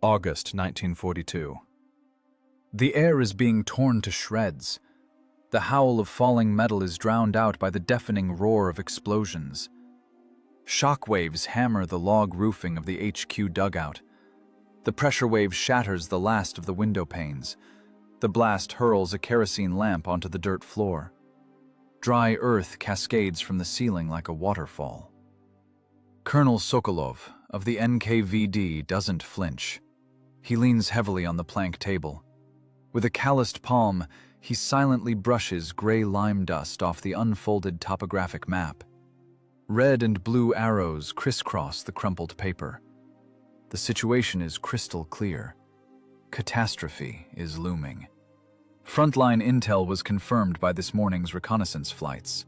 August 1942. The air is being torn to shreds. The howl of falling metal is drowned out by the deafening roar of explosions. Shock waves hammer the log roofing of the HQ dugout. The pressure wave shatters the last of the window panes. The blast hurls a kerosene lamp onto the dirt floor. Dry earth cascades from the ceiling like a waterfall. Colonel Sokolov of the NKVD doesn't flinch. He leans heavily on the plank table. With a calloused palm, he silently brushes gray lime dust off the unfolded topographic map. Red and blue arrows crisscross the crumpled paper. The situation is crystal clear. Catastrophe is looming. Frontline intel was confirmed by this morning's reconnaissance flights.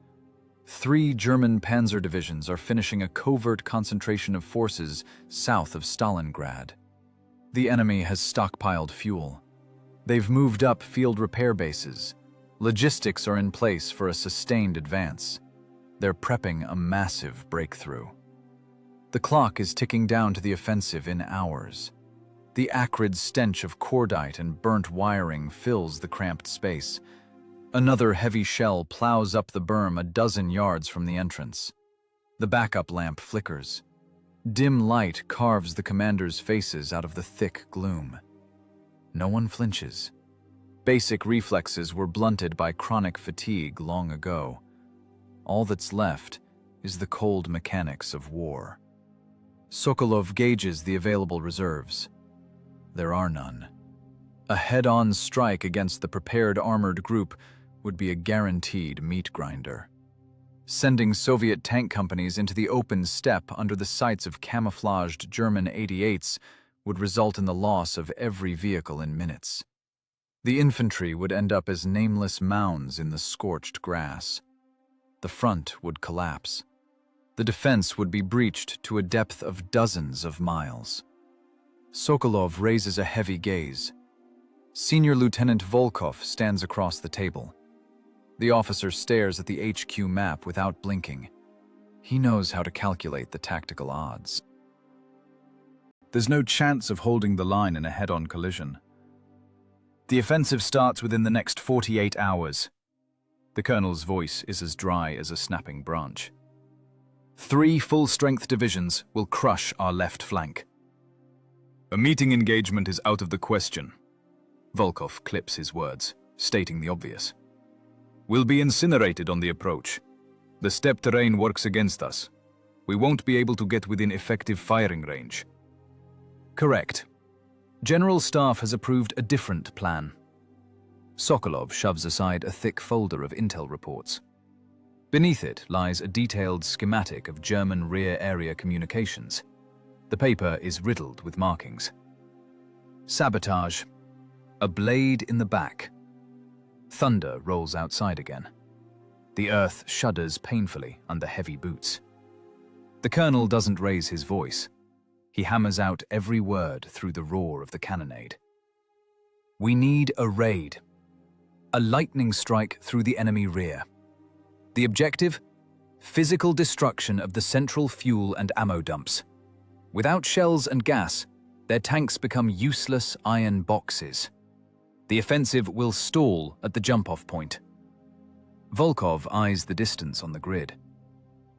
3 German panzer divisions are finishing a covert concentration of forces south of Stalingrad. The enemy has stockpiled fuel. They've moved up field repair bases. Logistics are in place for a sustained advance. They're prepping a massive breakthrough. The clock is ticking down to the offensive in hours. The acrid stench of cordite and burnt wiring fills the cramped space. Another heavy shell plows up the berm a dozen yards from the entrance. The backup lamp flickers. Dim light carves the commanders' faces out of the thick gloom. No one flinches. Basic reflexes were blunted by chronic fatigue long ago. All that's left is the cold mechanics of war. Sokolov gauges the available reserves. There are none. A head-on strike against the prepared armored group would be a guaranteed meat grinder. Sending Soviet tank companies into the open steppe under the sights of camouflaged German 88s would result in the loss of every vehicle in minutes. The infantry would end up as nameless mounds in the scorched grass. The front would collapse. The defense would be breached to a depth of dozens of miles. Sokolov raises a heavy gaze. Senior Lieutenant Volkov stands across the table. The officer stares at the HQ map without blinking. He knows how to calculate the tactical odds. There's no chance of holding the line in a head-on collision. The offensive starts within the next 48 hours. The colonel's voice is as dry as a snapping branch. 3 full-strength divisions will crush our left flank. A meeting engagement is out of the question. Volkov clips his words, stating the obvious. We'll be incinerated on the approach. The steppe terrain works against us. We won't be able to get within effective firing range. Correct. General Staff has approved a different plan. Sokolov shoves aside a thick folder of intel reports. Beneath it lies a detailed schematic of German rear area communications. The paper is riddled with markings. Sabotage. A blade in the back. Thunder rolls outside again. The earth shudders painfully under heavy boots. The colonel doesn't raise his voice. He hammers out every word through the roar of the cannonade. We need a raid. A lightning strike through the enemy rear. The objective? Physical destruction of the central fuel and ammo dumps. Without shells and gas, their tanks become useless iron boxes. The offensive will stall at the jump-off point. Volkov eyes the distance on the grid.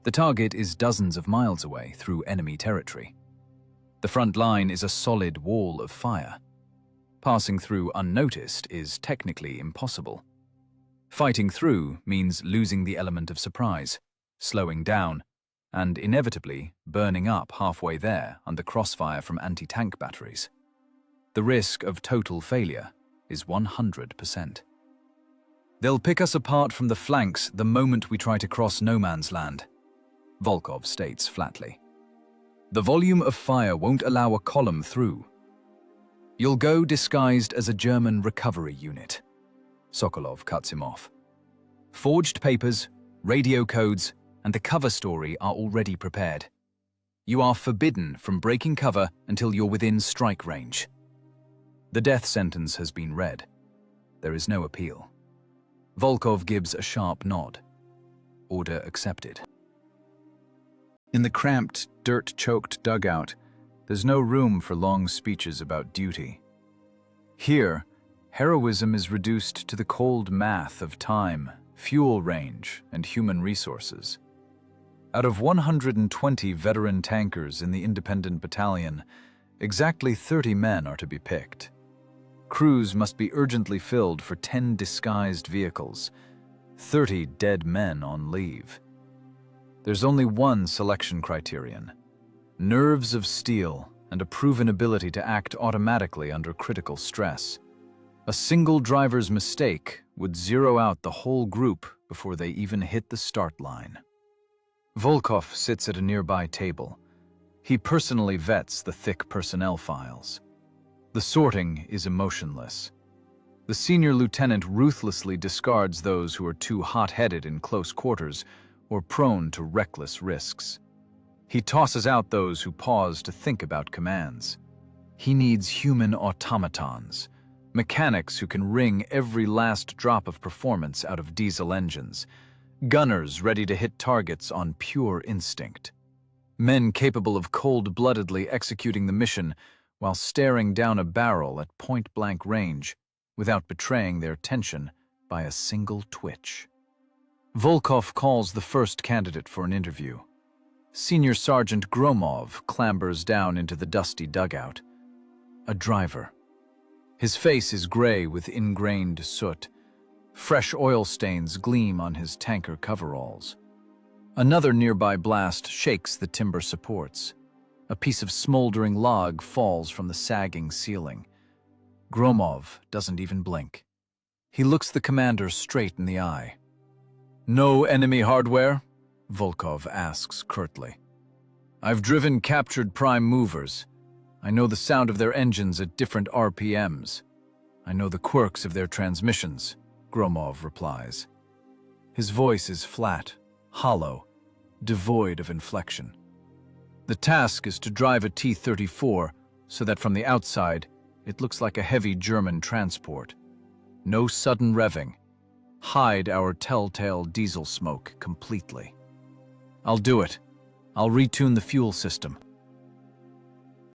The target is dozens of miles away through enemy territory. The front line is a solid wall of fire. Passing through unnoticed is technically impossible. Fighting through means losing the element of surprise, slowing down, and inevitably burning up halfway there under crossfire from anti-tank batteries. The risk of total failure is 100%. They'll pick us apart from the flanks the moment we try to cross no man's land, Volkov states flatly. The volume of fire won't allow a column through. You'll go disguised as a German recovery unit. Sokolov cuts him off. Forged papers, radio codes, and the cover story are already prepared. You are forbidden from breaking cover until you're within strike range. The death sentence has been read. There is no appeal. Volkov gives a sharp nod. Order accepted. In the cramped, dirt-choked dugout, There's no room for long speeches about duty. Here, heroism is reduced to the cold math of time, fuel range, and human resources. Out of 120 veteran tankers in the independent battalion, exactly 30 men are to be picked. Crews must be urgently filled for 10 disguised vehicles, 30 dead men on leave. There's only one selection criterion: nerves of steel and a proven ability to act automatically under critical stress. A single driver's mistake would zero out the whole group before they even hit the start line. Volkov sits at a nearby table. He personally vets the thick personnel files. The sorting is emotionless. The senior lieutenant ruthlessly discards those who are too hot-headed in close quarters or prone to reckless risks. He tosses out those who pause to think about commands. He needs human automatons, mechanics who can wring every last drop of performance out of diesel engines, gunners ready to hit targets on pure instinct, men capable of cold-bloodedly executing the mission while staring down a barrel at point-blank range without betraying their tension by a single twitch. Volkov calls the first candidate for an interview. Senior Sergeant Gromov clambers down into the dusty dugout. A driver. His face is gray with ingrained soot. Fresh oil stains gleam on his tanker coveralls. Another nearby blast shakes the timber supports. A piece of smoldering log falls from the sagging ceiling. Gromov doesn't even blink. He looks the commander straight in the eye. "No enemy hardware?" Volkov asks curtly. "I've driven captured prime movers. I know the sound of their engines at different RPMs. I know the quirks of their transmissions," Gromov replies. His voice is flat, hollow, devoid of inflection. "The task is to drive a T-34 so that from the outside it looks like a heavy German transport. No sudden revving. Hide our telltale diesel smoke completely." "I'll do it. I'll retune the fuel system."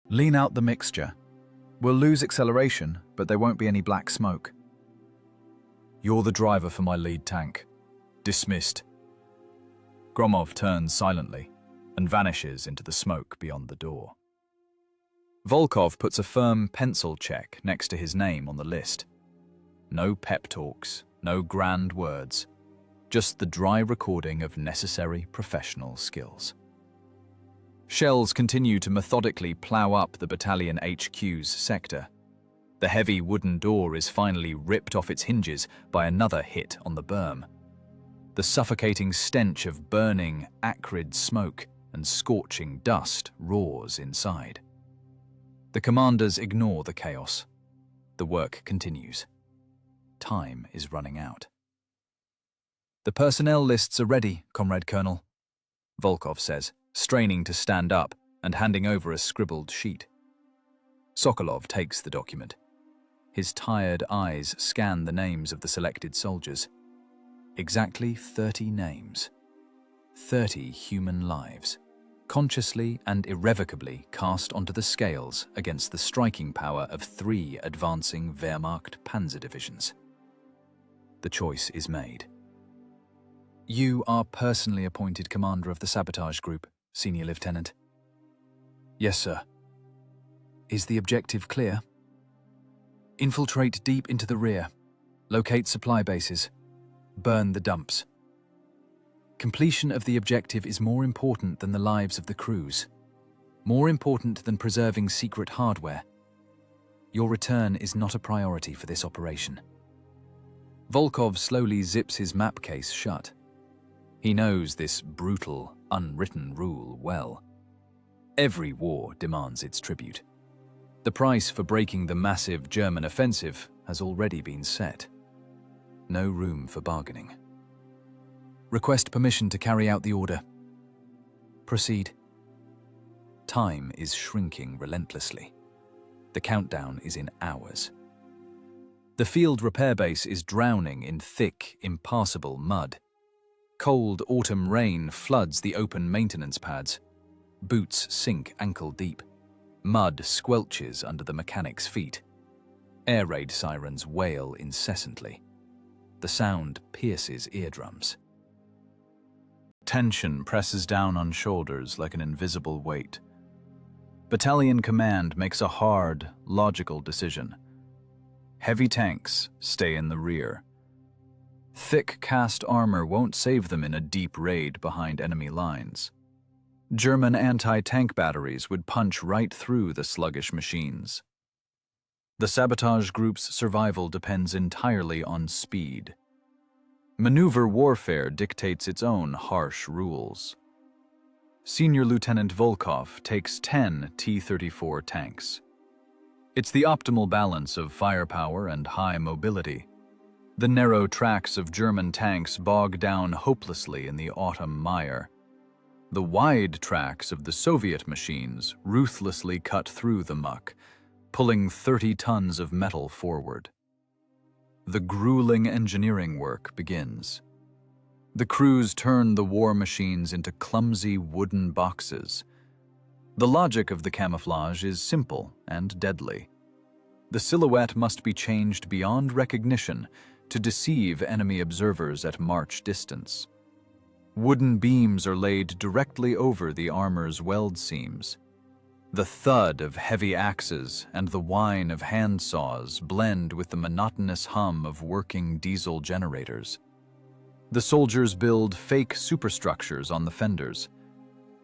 "Lean out the mixture. We'll lose acceleration, but there won't be any black smoke." "You're the driver for my lead tank. Dismissed." Gromov turns silently and vanishes into the smoke beyond the door. Volkov puts a firm pencil check next to his name on the list. No pep talks, no grand words, just the dry recording of necessary professional skills. Shells continue to methodically plow up the battalion HQ's sector. The heavy wooden door is finally ripped off its hinges by another hit on the berm. The suffocating stench of burning, acrid smoke and scorching dust roars inside. The commanders ignore the chaos. The work continues. Time is running out. "The personnel lists are ready, Comrade Colonel," Volkov says, straining to stand up and handing over a scribbled sheet. Sokolov takes the document. His tired eyes scan the names of the selected soldiers. Exactly 30 names. 30 human lives, consciously and irrevocably cast onto the scales against the striking power of 3 advancing Wehrmacht panzer divisions. The choice is made. "You are personally appointed commander of the sabotage group, Senior Lieutenant." "Yes, sir." "Is the objective clear?" "Infiltrate deep into the rear. Locate supply bases. Burn the dumps." "Completion of the objective is more important than the lives of the crews. More important than preserving secret hardware. Your return is not a priority for this operation." Volkov slowly zips his map case shut. He knows this brutal, unwritten rule well. Every war demands its tribute. The price for breaking the massive German offensive has already been set. No room for bargaining. "Request permission to carry out the order." "Proceed." Time is shrinking relentlessly. The countdown is in hours. The field repair base is drowning in thick, impassable mud. Cold autumn rain floods the open maintenance pads. Boots sink ankle deep. Mud squelches under the mechanic's feet. Air raid sirens wail incessantly. The sound pierces eardrums. Tension presses down on shoulders like an invisible weight. Battalion command makes a hard, logical decision. Heavy tanks stay in the rear. Thick cast armor won't save them in a deep raid behind enemy lines. German anti-tank batteries would punch right through the sluggish machines. The sabotage group's survival depends entirely on speed. Maneuver warfare dictates its own harsh rules. Senior Lieutenant Volkov takes 10 T-34 tanks. It's the optimal balance of firepower and high mobility. The narrow tracks of German tanks bog down hopelessly in the autumn mire. The wide tracks of the Soviet machines ruthlessly cut through the muck, pulling 30 tons of metal forward. The grueling engineering work begins. The crews turn the war machines into clumsy wooden boxes. The logic of the camouflage is simple and deadly. The silhouette must be changed beyond recognition to deceive enemy observers at march distance. Wooden beams are laid directly over the armor's weld seams. The thud of heavy axes and the whine of hand saws blend with the monotonous hum of working diesel generators. The soldiers build fake superstructures on the fenders.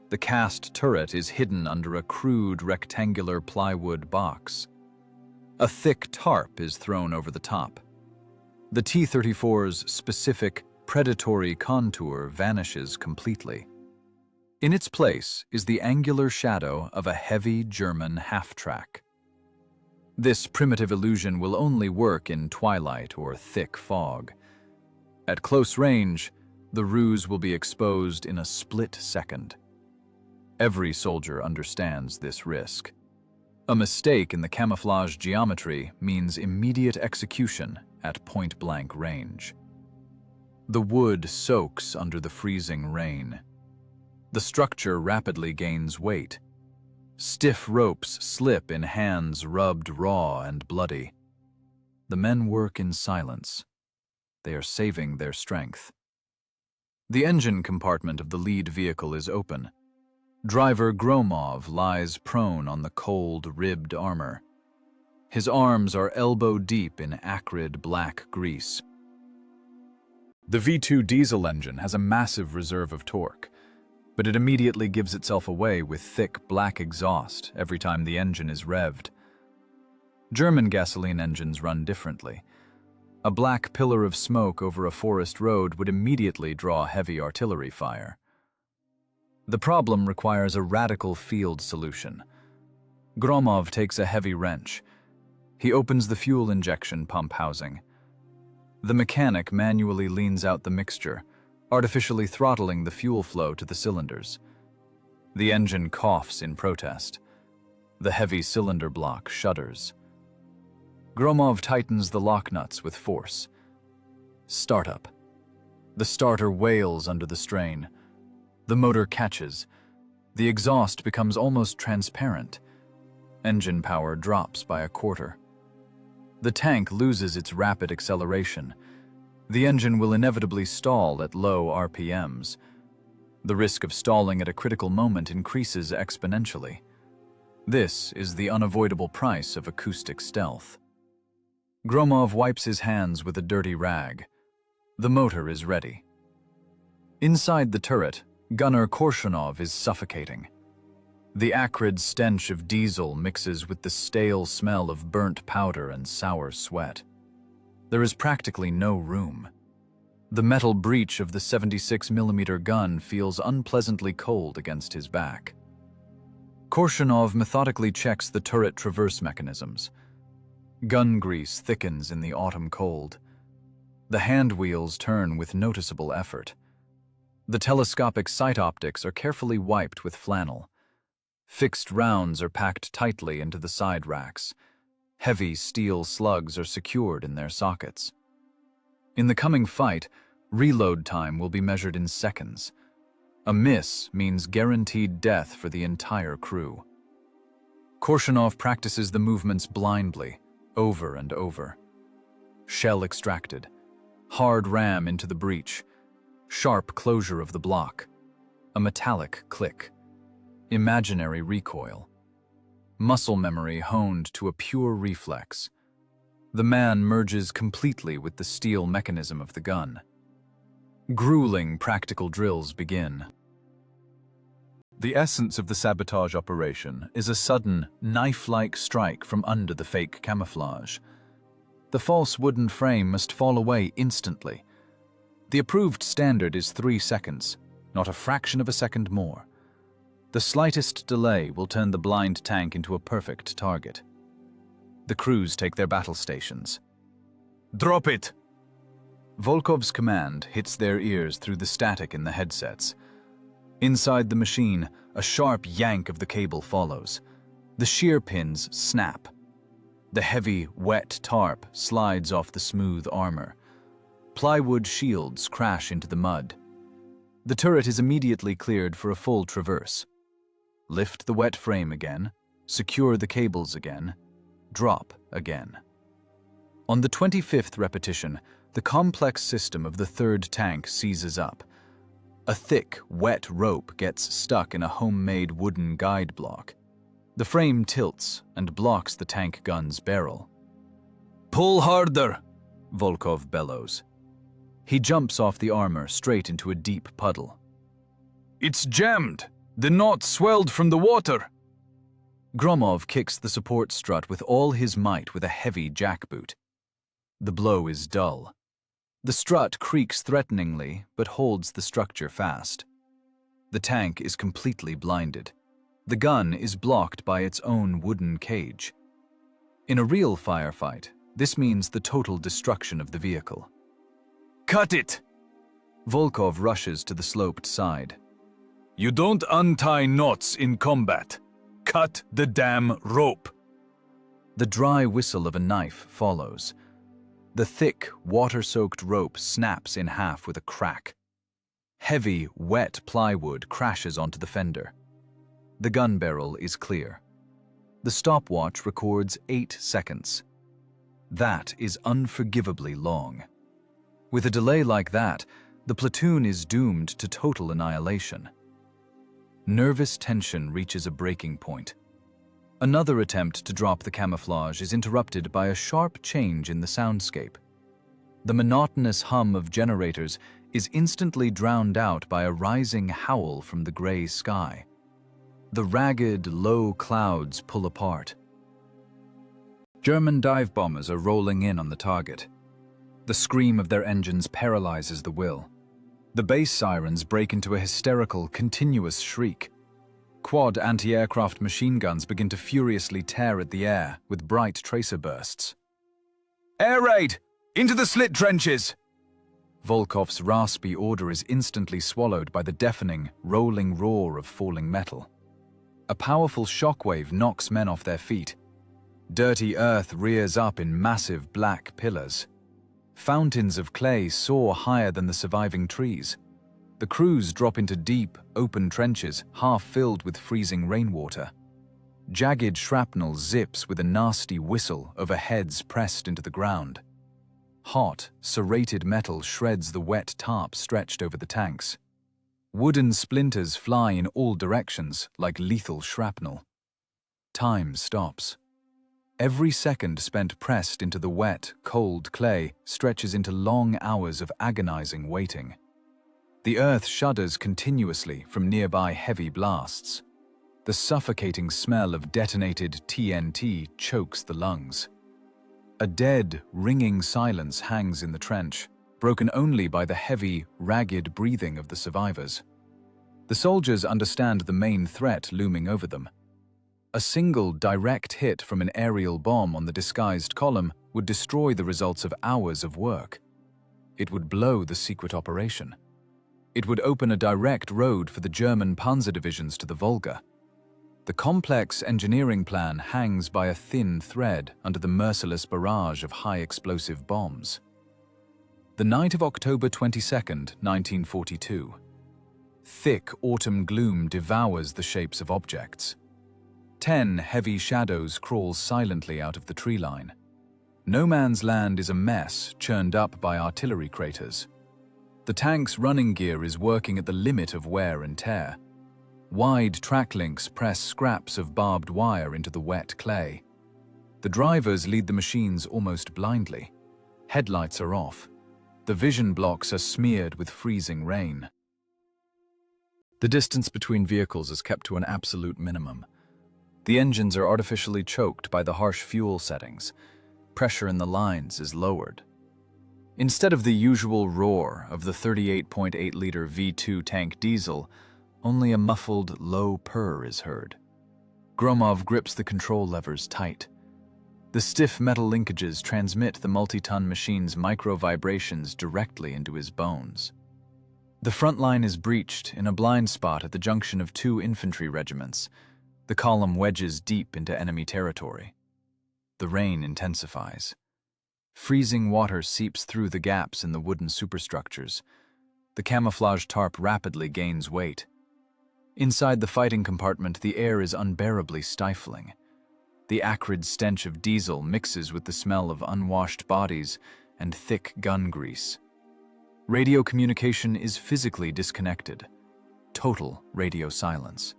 The cast turret is hidden under a crude rectangular plywood box. A thick tarp is thrown over the top. The T-34's specific predatory contour vanishes completely. In its place is the angular shadow of a heavy German half-track. This primitive illusion will only work in twilight or thick fog. At close range, the ruse will be exposed in a split second. Every soldier understands this risk. A mistake in the camouflage geometry means immediate execution at point-blank range. The wood soaks under the freezing rain. The structure rapidly gains weight. Stiff ropes slip in hands rubbed raw and bloody. The men work in silence. They are saving their strength. The engine compartment of the lead vehicle is open. Driver Gromov lies prone on the cold, ribbed armor. His arms are elbow-deep in acrid black grease. The V2 diesel engine has a massive reserve of torque, but it immediately gives itself away with thick black exhaust every time the engine is revved. German gasoline engines run differently. A black pillar of smoke over a forest road would immediately draw heavy artillery fire. The problem requires a radical field solution. Gromov takes a heavy wrench. He opens the fuel injection pump housing. The mechanic manually leans out the mixture, artificially throttling the fuel flow to the cylinders. The engine coughs in protest. The heavy cylinder block shudders. Gromov tightens the lock nuts with force. Startup. The starter wails under the strain. The motor catches. The exhaust becomes almost transparent. Engine power drops by a quarter. The tank loses its rapid acceleration. The engine will inevitably stall at low RPMs. The risk of stalling at a critical moment increases exponentially. This is the unavoidable price of acoustic stealth. Gromov wipes his hands with a dirty rag. The motor is ready. Inside the turret, Gunner Korshunov is suffocating. The acrid stench of diesel mixes with the stale smell of burnt powder and sour sweat. There is practically no room. The metal breech of the 76mm gun feels unpleasantly cold against his back. Korshunov methodically checks the turret traverse mechanisms. Gun grease thickens in the autumn cold. The hand wheels turn with noticeable effort. The telescopic sight optics are carefully wiped with flannel. Fixed rounds are packed tightly into the side racks. Heavy steel slugs are secured in their sockets. In the coming fight, reload time will be measured in seconds. A miss means guaranteed death for the entire crew. Korshunov practices the movements blindly, over and over. Shell extracted, hard ram into the breech, sharp closure of the block, a metallic click, imaginary recoil, muscle memory honed to a pure reflex. The man merges completely with the steel mechanism of the gun. Grueling practical drills begin. The essence of the sabotage operation is a sudden, knife-like strike from under the fake camouflage. The false wooden frame must fall away instantly. The approved standard is 3 seconds, not a fraction of a second more. The slightest delay will turn the blind tank into a perfect target. The crews take their battle stations. "Drop it!" Volkov's command hits their ears through the static in the headsets. Inside the machine, a sharp yank of the cable follows. The shear pins snap. The heavy, wet tarp slides off the smooth armor. Plywood shields crash into the mud. The turret is immediately cleared for a full traverse. Lift the wet frame again, secure the cables again, drop again. On the 25th repetition, the complex system of the third tank seizes up. A thick, wet rope gets stuck in a homemade wooden guide block. The frame tilts and blocks the tank gun's barrel. "Pull harder!" Volkov bellows. He jumps off the armor straight into a deep puddle. "It's jammed! The knot swelled from the water!" Gromov kicks the support strut with all his might with a heavy jackboot. The blow is dull. The strut creaks threateningly, but holds the structure fast. The tank is completely blinded. The gun is blocked by its own wooden cage. In a real firefight, this means the total destruction of the vehicle. "Cut it!" Volkov rushes to the sloped side. "You don't untie knots in combat. Cut the damn rope!" The dry whistle of a knife follows. The thick, water-soaked rope snaps in half with a crack. Heavy, wet plywood crashes onto the fender. The gun barrel is clear. The stopwatch records 8 seconds. That is unforgivably long. With a delay like that, the platoon is doomed to total annihilation. Nervous tension reaches a breaking point. Another attempt to drop the camouflage is interrupted by a sharp change in the soundscape. The monotonous hum of generators is instantly drowned out by a rising howl from the gray sky. The ragged, low clouds pull apart. German dive bombers are rolling in on the target. The scream of their engines paralyzes the will. The base sirens break into a hysterical, continuous shriek. Quad anti-aircraft machine guns begin to furiously tear at the air with bright tracer bursts. "Air raid! Into the slit trenches!" Volkov's raspy order is instantly swallowed by the deafening, rolling roar of falling metal. A powerful shockwave knocks men off their feet. Dirty earth rears up in massive black pillars. Fountains of clay soar higher than the surviving trees. The crews drop into deep, open trenches, half filled with freezing rainwater. Jagged shrapnel zips with a nasty whistle over heads pressed into the ground. Hot, serrated metal shreds the wet tarp stretched over the tanks. Wooden splinters fly in all directions like lethal shrapnel. Time stops. Every second spent pressed into the wet, cold clay stretches into long hours of agonizing waiting. The earth shudders continuously from nearby heavy blasts. The suffocating smell of detonated TNT chokes the lungs. A dead, ringing silence hangs in the trench, broken only by the heavy, ragged breathing of the survivors. The soldiers understand the main threat looming over them. A single direct hit from an aerial bomb on the disguised column would destroy the results of hours of work. It would blow the secret operation. It would open a direct road for the German panzer divisions to the Volga. The complex engineering plan hangs by a thin thread under the merciless barrage of high-explosive bombs. The night of October 22nd, 1942. Thick autumn gloom devours the shapes of objects. 10 heavy shadows crawl silently out of the tree line. No man's land is a mess churned up by artillery craters. The tank's running gear is working at the limit of wear and tear. Wide track links press scraps of barbed wire into the wet clay. The drivers lead the machines almost blindly. Headlights are off. The vision blocks are smeared with freezing rain. The distance between vehicles is kept to an absolute minimum. The engines are artificially choked by the harsh fuel settings. Pressure in the lines is lowered. Instead of the usual roar of the 38.8-liter V2 tank diesel, only a muffled, low purr is heard. Gromov grips the control levers tight. The stiff metal linkages transmit the multi-ton machine's micro-vibrations directly into his bones. The front line is breached in a blind spot at the junction of two infantry regiments. The column wedges deep into enemy territory. The rain intensifies. Freezing water seeps through the gaps in the wooden superstructures. The camouflage tarp rapidly gains weight. Inside the fighting compartment, the air is unbearably stifling. The acrid stench of diesel mixes with the smell of unwashed bodies and thick gun grease. Radio communication is physically disconnected. Total radio silence.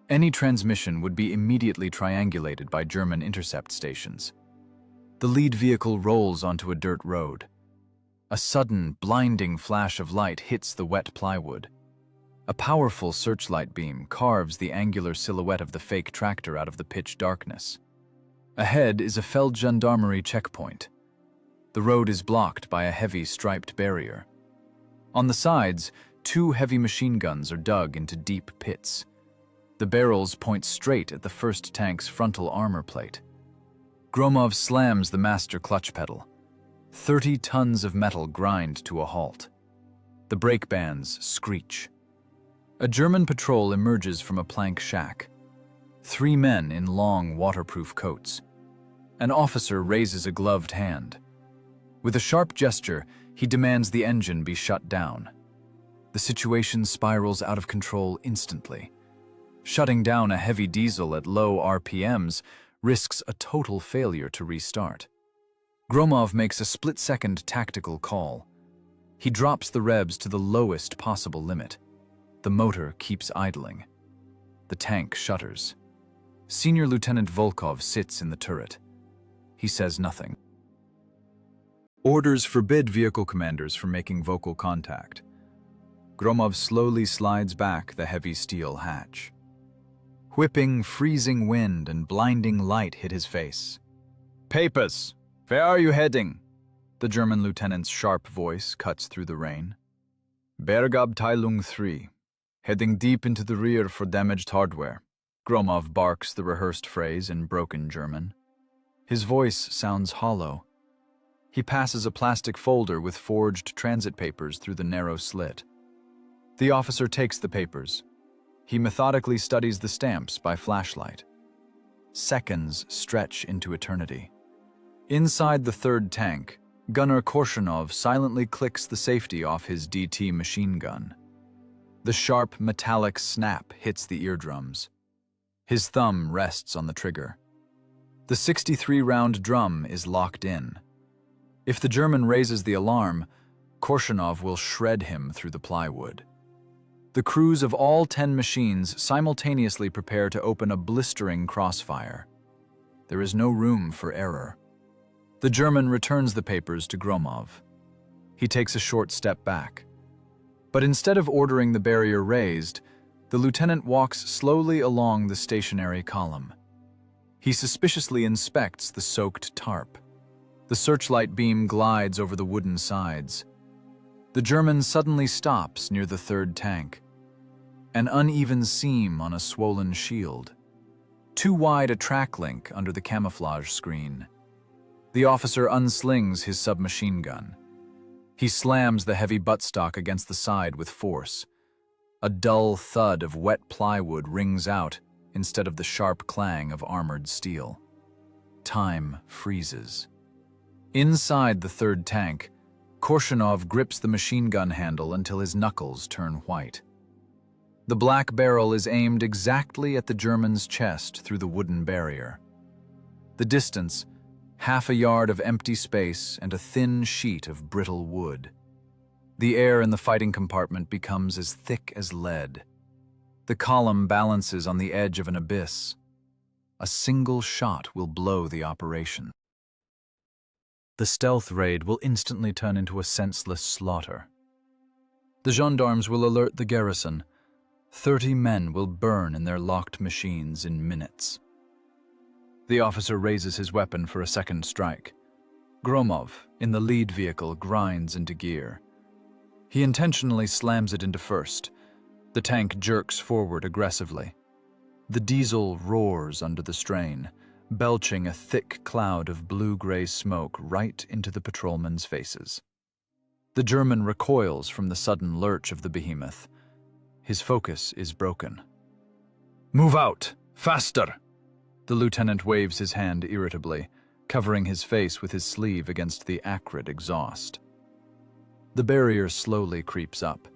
Any transmission would be immediately triangulated by German intercept stations. The lead vehicle rolls onto a dirt road. A sudden, blinding flash of light hits the wet plywood. A powerful searchlight beam carves the angular silhouette of the fake tractor out of the pitch darkness. Ahead is a Feld gendarmerie checkpoint. The road is blocked by a heavy striped barrier. On the sides, two heavy machine guns are dug into deep pits. The barrels point straight at the first tank's frontal armor plate. Gromov slams the master clutch pedal. 30 tons of metal grind to a halt. The brake bands screech. A German patrol emerges from a plank shack. 3 men in long, waterproof coats. An officer raises a gloved hand. With a sharp gesture, he demands the engine be shut down. The situation spirals out of control instantly. Shutting down a heavy diesel at low RPMs risks a total failure to restart. Gromov makes a split-second tactical call. He drops the revs to the lowest possible limit. The motor keeps idling. The tank shudders. Senior Lieutenant Volkov sits in the turret. He says nothing. Orders forbid vehicle commanders from making vocal contact. Gromov slowly slides back the heavy steel hatch. Whipping, freezing wind and blinding light hit his face. "Papers! Where are you heading?" The German lieutenant's sharp voice cuts through the rain. "Bergabteilung 3. Heading deep into the rear for damaged hardware." Gromov barks the rehearsed phrase in broken German. His voice sounds hollow. He passes a plastic folder with forged transit papers through the narrow slit. The officer takes the papers. He methodically studies the stamps by flashlight. Seconds stretch into eternity. Inside the third tank, Gunner Korshunov silently clicks the safety off his DT machine gun. The sharp, metallic snap hits the eardrums. His thumb rests on the trigger. The 63-round drum is locked in. If the German raises the alarm, Korshunov will shred him through the plywood. The crews of all 10 machines simultaneously prepare to open a blistering crossfire. There is no room for error. The German returns the papers to Gromov. He takes a short step back. But instead of ordering the barrier raised, the lieutenant walks slowly along the stationary column. He suspiciously inspects the soaked tarp. The searchlight beam glides over the wooden sides. The German suddenly stops near the third tank. An uneven seam on a swollen shield. Too wide a track link under the camouflage screen. The officer unslings his submachine gun. He slams the heavy buttstock against the side with force. A dull thud of wet plywood rings out instead of the sharp clang of armored steel. Time freezes. Inside the third tank, Korshunov grips the machine gun handle until his knuckles turn white. The black barrel is aimed exactly at the German's chest through the wooden barrier. The distance, half a yard of empty space and a thin sheet of brittle wood. The air in the fighting compartment becomes as thick as lead. The column balances on the edge of an abyss. A single shot will blow the operation. The stealth raid will instantly turn into a senseless slaughter. The gendarmes will alert the garrison. 30 men will burn in their locked machines in minutes. The officer raises his weapon for a second strike. Gromov, in the lead vehicle, grinds into gear. He intentionally slams it into first. The tank jerks forward aggressively. The diesel roars under the strain, belching a thick cloud of blue-gray smoke right into the patrolmen's faces. The German recoils from the sudden lurch of the behemoth. His focus is broken. "Move out! Faster!" The lieutenant waves his hand irritably, covering his face with his sleeve against the acrid exhaust. The barrier slowly creeps up.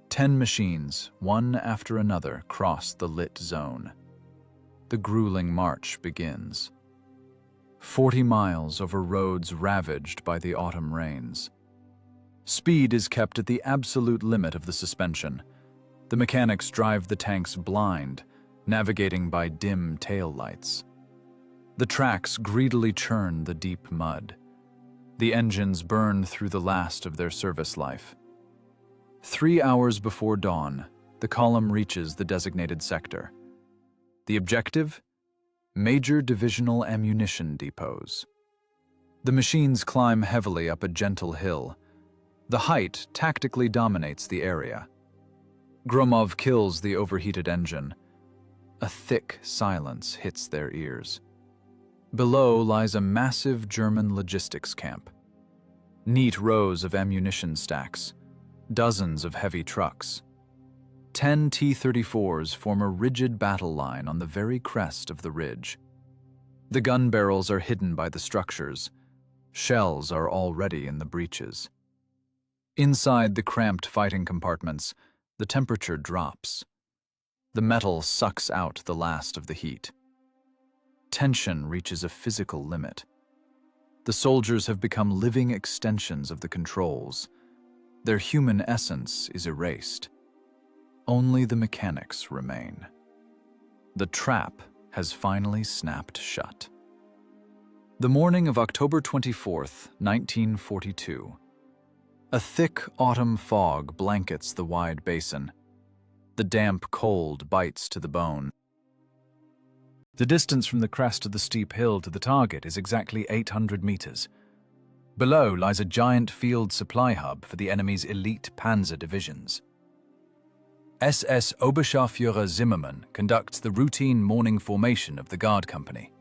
10 machines, one after another, cross the lit zone. The grueling march begins. 40 miles over roads ravaged by the autumn rains. Speed is kept at the absolute limit of the suspension. The mechanics drive the tanks blind, navigating by dim taillights. The tracks greedily churn the deep mud. The engines burn through the last of their service life. 3 hours before dawn, the column reaches the designated sector. The objective? Major divisional ammunition depots. The machines climb heavily up a gentle hill. The height tactically dominates the area. Gromov kills the overheated engine. A thick silence hits their ears. Below lies a massive German logistics camp. Neat rows of ammunition stacks, dozens of heavy trucks. 10 T-34s form a rigid battle line on the very crest of the ridge. The gun barrels are hidden by the structures. Shells are already in the breaches. Inside the cramped fighting compartments, the temperature drops. The metal sucks out the last of the heat. Tension reaches a physical limit. The soldiers have become living extensions of the controls. Their human essence is erased. Only the mechanics remain. The trap has finally snapped shut. The morning of October 24th, 1942. A thick autumn fog blankets the wide basin. The damp cold bites to the bone. The distance from the crest of the steep hill to the target is exactly 800 meters. Below lies a giant field supply hub for the enemy's elite panzer divisions. SS Oberscharführer Zimmermann conducts the routine morning formation of the guard company.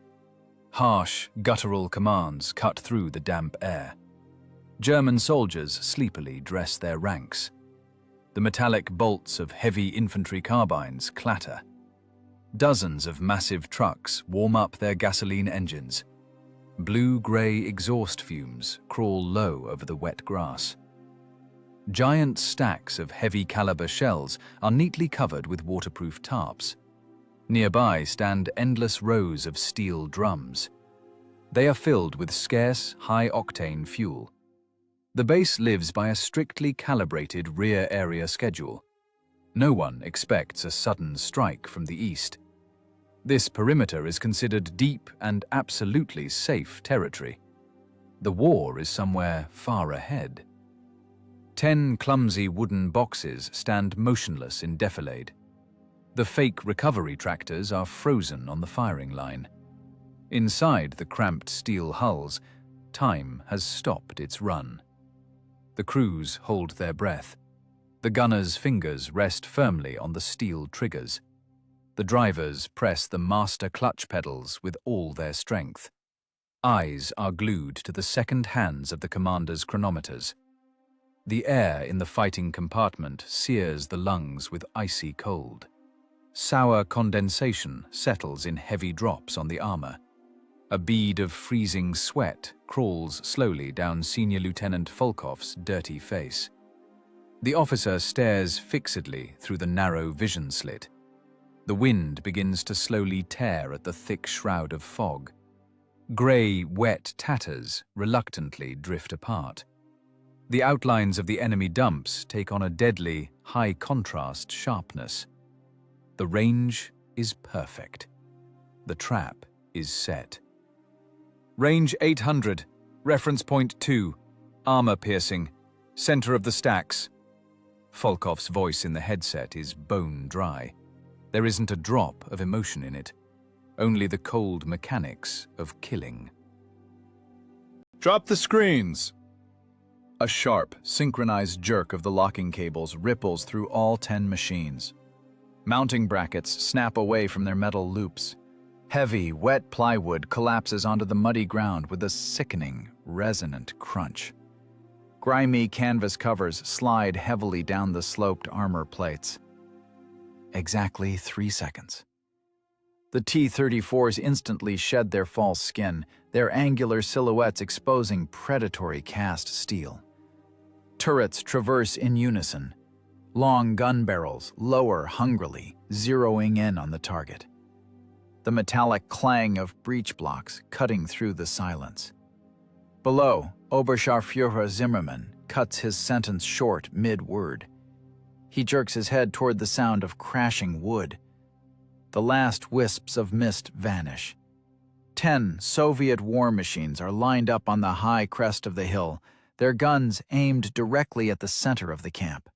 Harsh, guttural commands cut through the damp air. German soldiers sleepily dress their ranks. The metallic bolts of heavy infantry carbines clatter. Dozens of massive trucks warm up their gasoline engines. Blue-gray exhaust fumes crawl low over the wet grass. Giant stacks of heavy-caliber shells are neatly covered with waterproof tarps. Nearby stand endless rows of steel drums. They are filled with scarce, high-octane fuel. The base lives by a strictly calibrated rear area schedule. No one expects a sudden strike from the east. This perimeter is considered deep and absolutely safe territory. The war is somewhere far ahead. 10 clumsy wooden boxes stand motionless in defilade. The fake recovery tractors are frozen on the firing line. Inside the cramped steel hulls, time has stopped its run. The crews hold their breath. The gunners' fingers rest firmly on the steel triggers. The drivers press the master clutch pedals with all their strength. Eyes are glued to the second hands of the commander's chronometers. The air in the fighting compartment sears the lungs with icy cold. Sour condensation settles in heavy drops on the armor. A bead of freezing sweat crawls slowly down Senior Lieutenant Volkov's dirty face. The officer stares fixedly through the narrow vision slit. The wind begins to slowly tear at the thick shroud of fog. Grey, wet tatters reluctantly drift apart. The outlines of the enemy dumps take on a deadly, high-contrast sharpness. The range is perfect. The trap is set. Range 800, reference point 2, armor piercing, center of the stacks. Volkov's voice in the headset is bone dry. There isn't a drop of emotion in it, only the cold mechanics of killing. Drop the screens! A sharp, synchronized jerk of the locking cables ripples through all 10 machines. Mounting brackets snap away from their metal loops. Heavy, wet plywood collapses onto the muddy ground with a sickening, resonant crunch. Grimy canvas covers slide heavily down the sloped armor plates. Exactly 3 seconds. The T-34s instantly shed their false skin, their angular silhouettes exposing predatory cast steel. Turrets traverse in unison. Long gun barrels lower hungrily, zeroing in on the target. The metallic clang of breech blocks cutting through the silence. Below, Oberscharführer Zimmermann cuts his sentence short mid-word. He jerks his head toward the sound of crashing wood. The last wisps of mist vanish. 10 Soviet war machines are lined up on the high crest of the hill, their guns aimed directly at the center of the camp.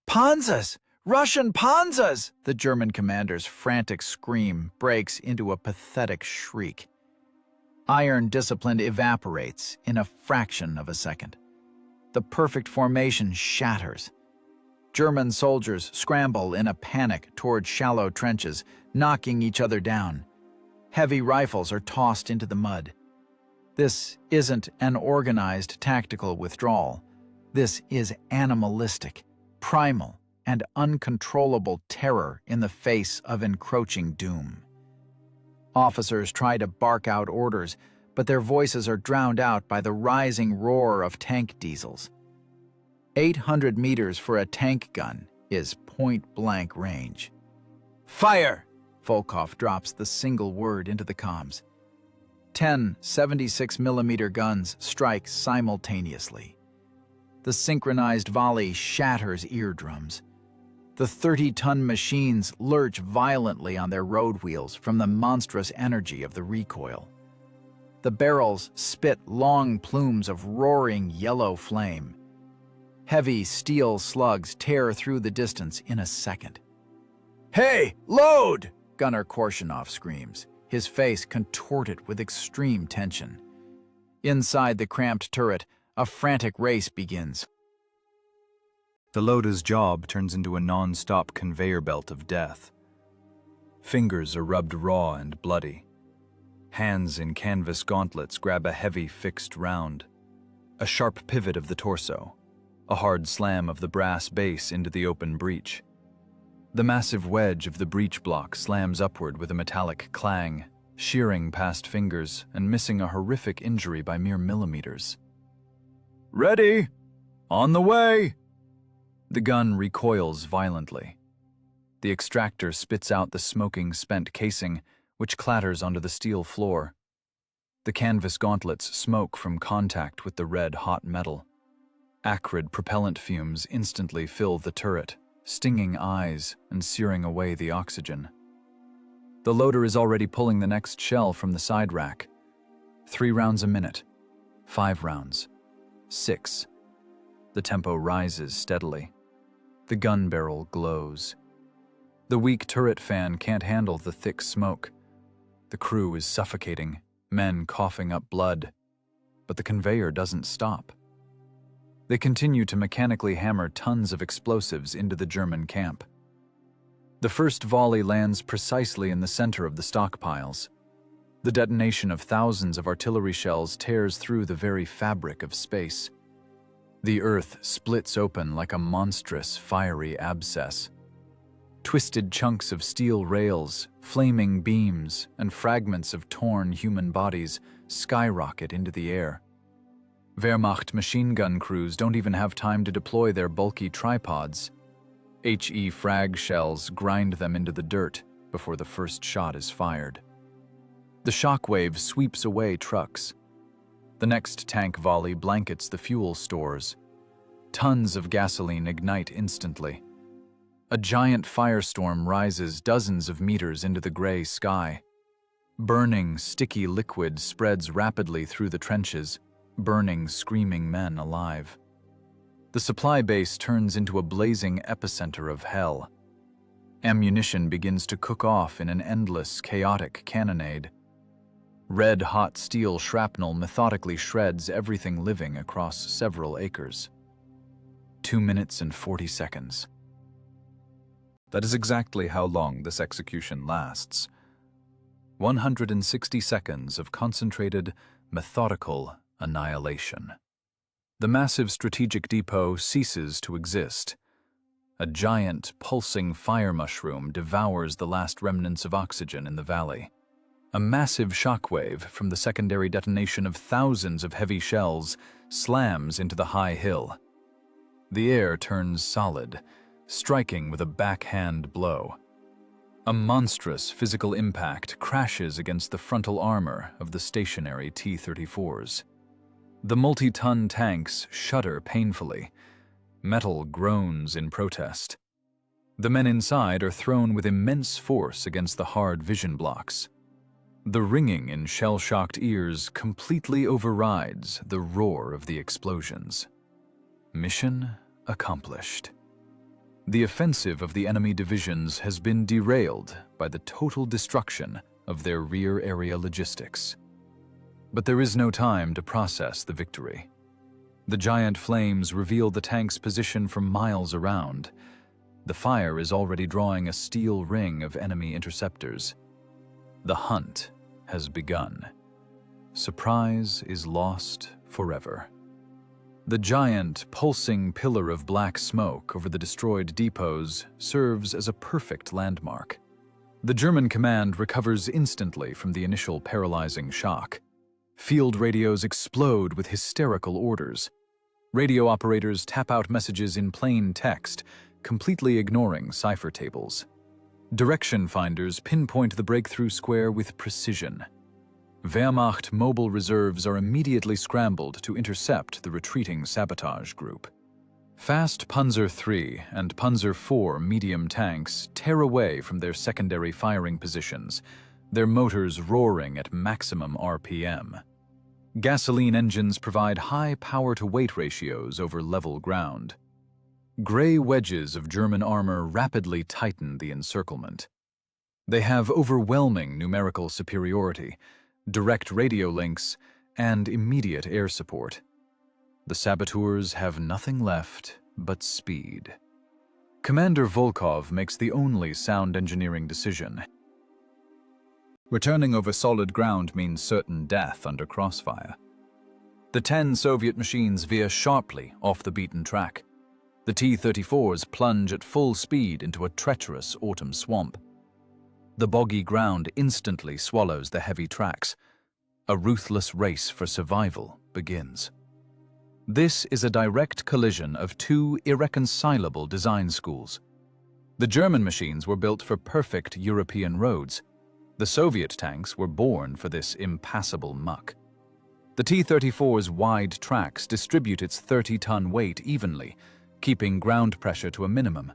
"Panzers! Russian panzers!" The German commander's frantic scream breaks into a pathetic shriek. Iron discipline evaporates in a fraction of a second. The perfect formation shatters. German soldiers scramble in a panic toward shallow trenches, knocking each other down. Heavy rifles are tossed into the mud. This isn't an organized tactical withdrawal. This is animalistic, primal, and uncontrollable terror in the face of encroaching doom. Officers try to bark out orders, but their voices are drowned out by the rising roar of tank diesels. 800 meters for a tank gun is point-blank range. "Fire!" Volkov drops the single word into the comms. 10 76mm guns strike simultaneously. The synchronized volley shatters eardrums. The 30-ton machines lurch violently on their road wheels from the monstrous energy of the recoil. The barrels spit long plumes of roaring yellow flame. Heavy steel slugs tear through the distance in a second. "Hey, load!" Gunner Korshinov screams, his face contorted with extreme tension. Inside the cramped turret, a frantic race begins. The loader's job turns into a non-stop conveyor belt of death. Fingers are rubbed raw and bloody. Hands in canvas gauntlets grab a heavy fixed round. A sharp pivot of the torso. A hard slam of the brass base into the open breech. The massive wedge of the breech block slams upward with a metallic clang, shearing past fingers and missing a horrific injury by mere millimeters. "Ready! On the way!" The gun recoils violently. The extractor spits out the smoking, spent casing, which clatters onto the steel floor. The canvas gauntlets smoke from contact with the red-hot metal. Acrid propellant fumes instantly fill the turret, stinging eyes and searing away the oxygen. The loader is already pulling the next shell from the side rack. 3 rounds a minute. 5 rounds. 6. The tempo rises steadily. The gun barrel glows. The weak turret fan can't handle the thick smoke. The crew is suffocating, men coughing up blood. But the conveyor doesn't stop. They continue to mechanically hammer tons of explosives into the German camp. The first volley lands precisely in the center of the stockpiles. The detonation of thousands of artillery shells tears through the very fabric of space. The earth splits open like a monstrous, fiery abscess. Twisted chunks of steel rails, flaming beams, and fragments of torn human bodies skyrocket into the air. Wehrmacht machine gun crews don't even have time to deploy their bulky tripods. HE frag shells grind them into the dirt before the first shot is fired. The shockwave sweeps away trucks. The next tank volley blankets the fuel stores. Tons of gasoline ignite instantly. A giant firestorm rises dozens of meters into the gray sky. Burning, sticky liquid spreads rapidly through the trenches, burning screaming men alive. The supply base turns into a blazing epicenter of hell. Ammunition begins to cook off in an endless, chaotic cannonade. Red-hot steel shrapnel methodically shreds everything living across several acres. 2 minutes and 40 seconds. That is exactly how long this execution lasts. 160 seconds of concentrated, methodical annihilation. The massive strategic depot ceases to exist. A giant, pulsing fire mushroom devours the last remnants of oxygen in the valley. A massive shockwave from the secondary detonation of thousands of heavy shells slams into the high hill. The air turns solid, striking with a backhand blow. A monstrous physical impact crashes against the frontal armor of the stationary T-34s. The multi-ton tanks shudder painfully. Metal groans in protest. The men inside are thrown with immense force against the hard vision blocks. The ringing in shell-shocked ears completely overrides the roar of the explosions. Mission accomplished. The offensive of the enemy divisions has been derailed by the total destruction of their rear area logistics. But there is no time to process the victory. The giant flames reveal the tank's position for miles around. The fire is already drawing a steel ring of enemy interceptors. The hunt has begun. Surprise is lost forever. The giant, pulsing pillar of black smoke over the destroyed depots serves as a perfect landmark. The German command recovers instantly from the initial paralyzing shock. Field radios explode with hysterical orders. Radio operators tap out messages in plain text, completely ignoring cipher tables. Direction finders pinpoint the breakthrough square with precision. Wehrmacht mobile reserves are immediately scrambled to intercept the retreating sabotage group. Fast Panzer III and Panzer IV medium tanks tear away from their secondary firing positions, their motors roaring at maximum RPM. Gasoline engines provide high power-to-weight ratios over level ground. Gray wedges of German armor rapidly tighten the encirclement. They have overwhelming numerical superiority, direct radio links, and immediate air support. The saboteurs have nothing left but speed. Commander Volkov makes the only sound engineering decision. Returning over solid ground means certain death under crossfire. The 10 Soviet machines veer sharply off the beaten track. The T-34s plunge at full speed into a treacherous autumn swamp. The boggy ground instantly swallows the heavy tracks. A ruthless race for survival begins. This is a direct collision of two irreconcilable design schools. The German machines were built for perfect European roads. The Soviet tanks were born for this impassable muck. The T-34's wide tracks distribute its 30-ton weight evenly, keeping ground pressure to a minimum.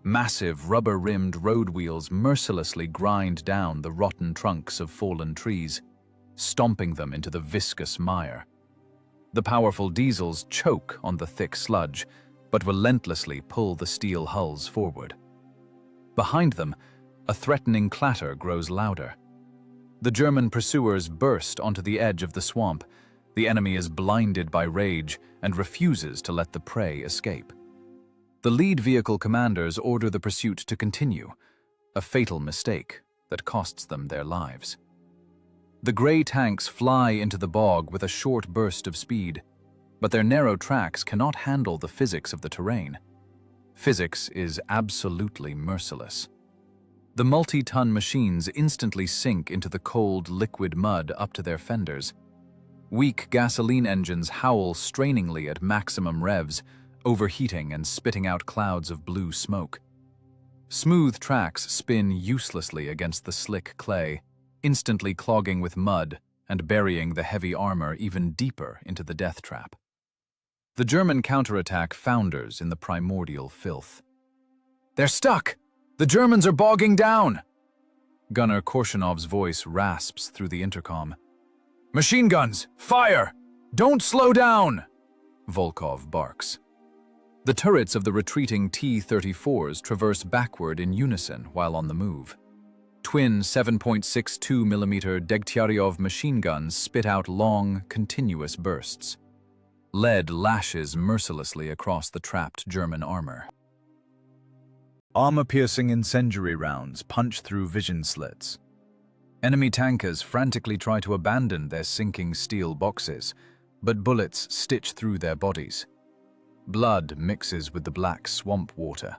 Massive rubber-rimmed road wheels mercilessly grind down the rotten trunks of fallen trees, stomping them into the viscous mire. The powerful diesels choke on the thick sludge, but relentlessly pull the steel hulls forward. Behind them, a threatening clatter grows louder. The German pursuers burst onto the edge of the swamp. The enemy is blinded by rage and refuses to let the prey escape. The lead vehicle commanders order the pursuit to continue, a fatal mistake that costs them their lives. The gray tanks fly into the bog with a short burst of speed, but their narrow tracks cannot handle the physics of the terrain. Physics is absolutely merciless. The multi-ton machines instantly sink into the cold, liquid mud up to their fenders. Weak gasoline engines howl strainingly at maximum revs, overheating and spitting out clouds of blue smoke. Smooth tracks spin uselessly against the slick clay, instantly clogging with mud and burying the heavy armor even deeper into the death trap. The German counterattack founders in the primordial filth. "They're stuck! The Germans are bogging down!" Gunner Korshunov's voice rasps through the intercom. "Machine guns! Fire! Don't slow down!" Volkov barks. The turrets of the retreating T-34s traverse backward in unison while on the move. Twin 7.62mm Degtyaryov machine guns spit out long, continuous bursts. Lead lashes mercilessly across the trapped German armor. Armor-piercing incendiary rounds punch through vision slits. Enemy tankers frantically try to abandon their sinking steel boxes, but bullets stitch through their bodies. Blood mixes with the black swamp water.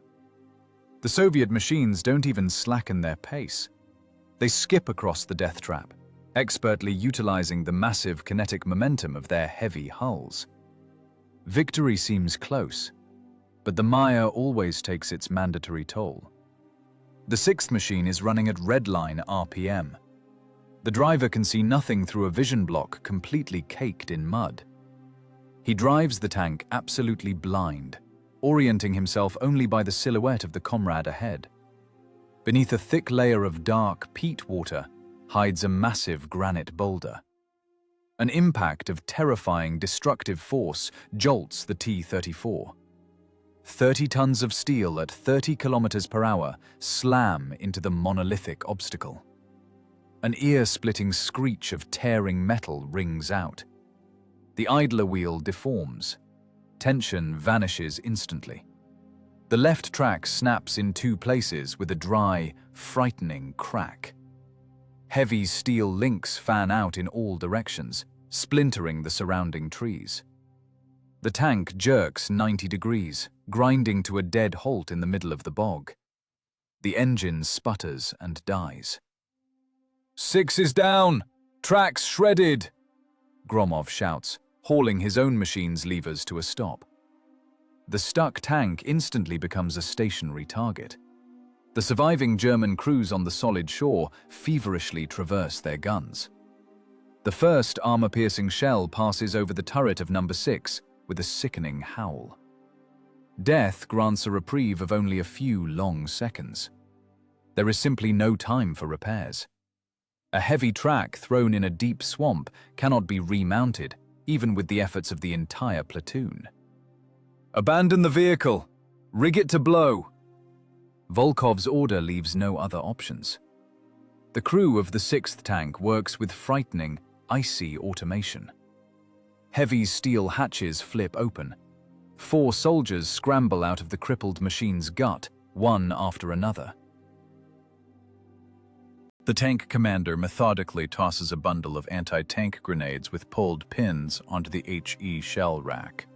The Soviet machines don't even slacken their pace. They skip across the death trap, expertly utilizing the massive kinetic momentum of their heavy hulls. Victory seems close, but the mire always takes its mandatory toll. The sixth machine is running at redline RPM. The driver can see nothing through a vision block completely caked in mud. He drives the tank absolutely blind, orienting himself only by the silhouette of the comrade ahead. Beneath a thick layer of dark peat water hides a massive granite boulder. An impact of terrifying destructive force jolts the T-34. 30 tons of steel at 30 kilometers per hour slam into the monolithic obstacle. An ear-splitting screech of tearing metal rings out. The idler wheel deforms. Tension vanishes instantly. The left track snaps in two places with a dry, frightening crack. Heavy steel links fan out in all directions, splintering the surrounding trees. The tank jerks 90 degrees, grinding to a dead halt in the middle of the bog. The engine sputters and dies. "6 is down! Tracks shredded!" Gromov shouts, hauling his own machine's levers to a stop. The stuck tank instantly becomes a stationary target. The surviving German crews on the solid shore feverishly traverse their guns. The first armor-piercing shell passes over the turret of number 6 with a sickening howl. Death grants a reprieve of only a few long seconds. There is simply no time for repairs. A heavy track thrown in a deep swamp cannot be remounted, even with the efforts of the entire platoon. "Abandon the vehicle! Rig it to blow!" Volkov's order leaves no other options. The crew of the 6th tank works with frightening, icy automation. Heavy steel hatches flip open. 4 soldiers scramble out of the crippled machine's gut, one after another. The tank commander methodically tosses a bundle of anti-tank grenades with pulled pins onto the HE shell rack.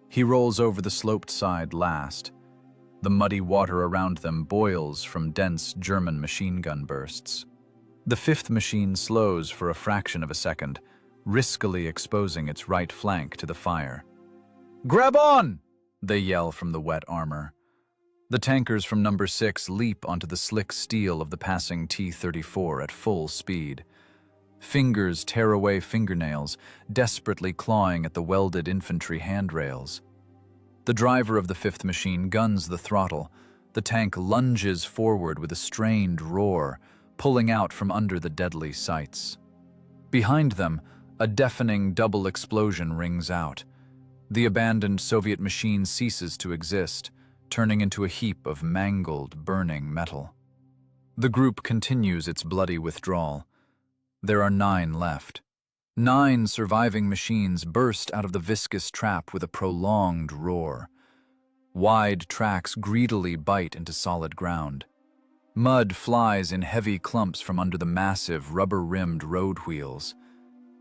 He rolls over the sloped side last. The muddy water around them boils from dense German machine gun bursts. The 5th machine slows for a fraction of a second, riskily exposing its right flank to the fire. "Grab on!" they yell from the wet armor. The tankers from number 6 leap onto the slick steel of the passing T-34 at full speed. Fingers tear away fingernails, desperately clawing at the welded infantry handrails. The driver of the 5th machine guns the throttle. The tank lunges forward with a strained roar, pulling out from under the deadly sights. Behind them, a deafening double explosion rings out. The abandoned Soviet machine ceases to exist, turning into a heap of mangled, burning metal. The group continues its bloody withdrawal. There are 9 left. 9 surviving machines burst out of the viscous trap with a prolonged roar. Wide tracks greedily bite into solid ground. Mud flies in heavy clumps from under the massive, rubber-rimmed road wheels.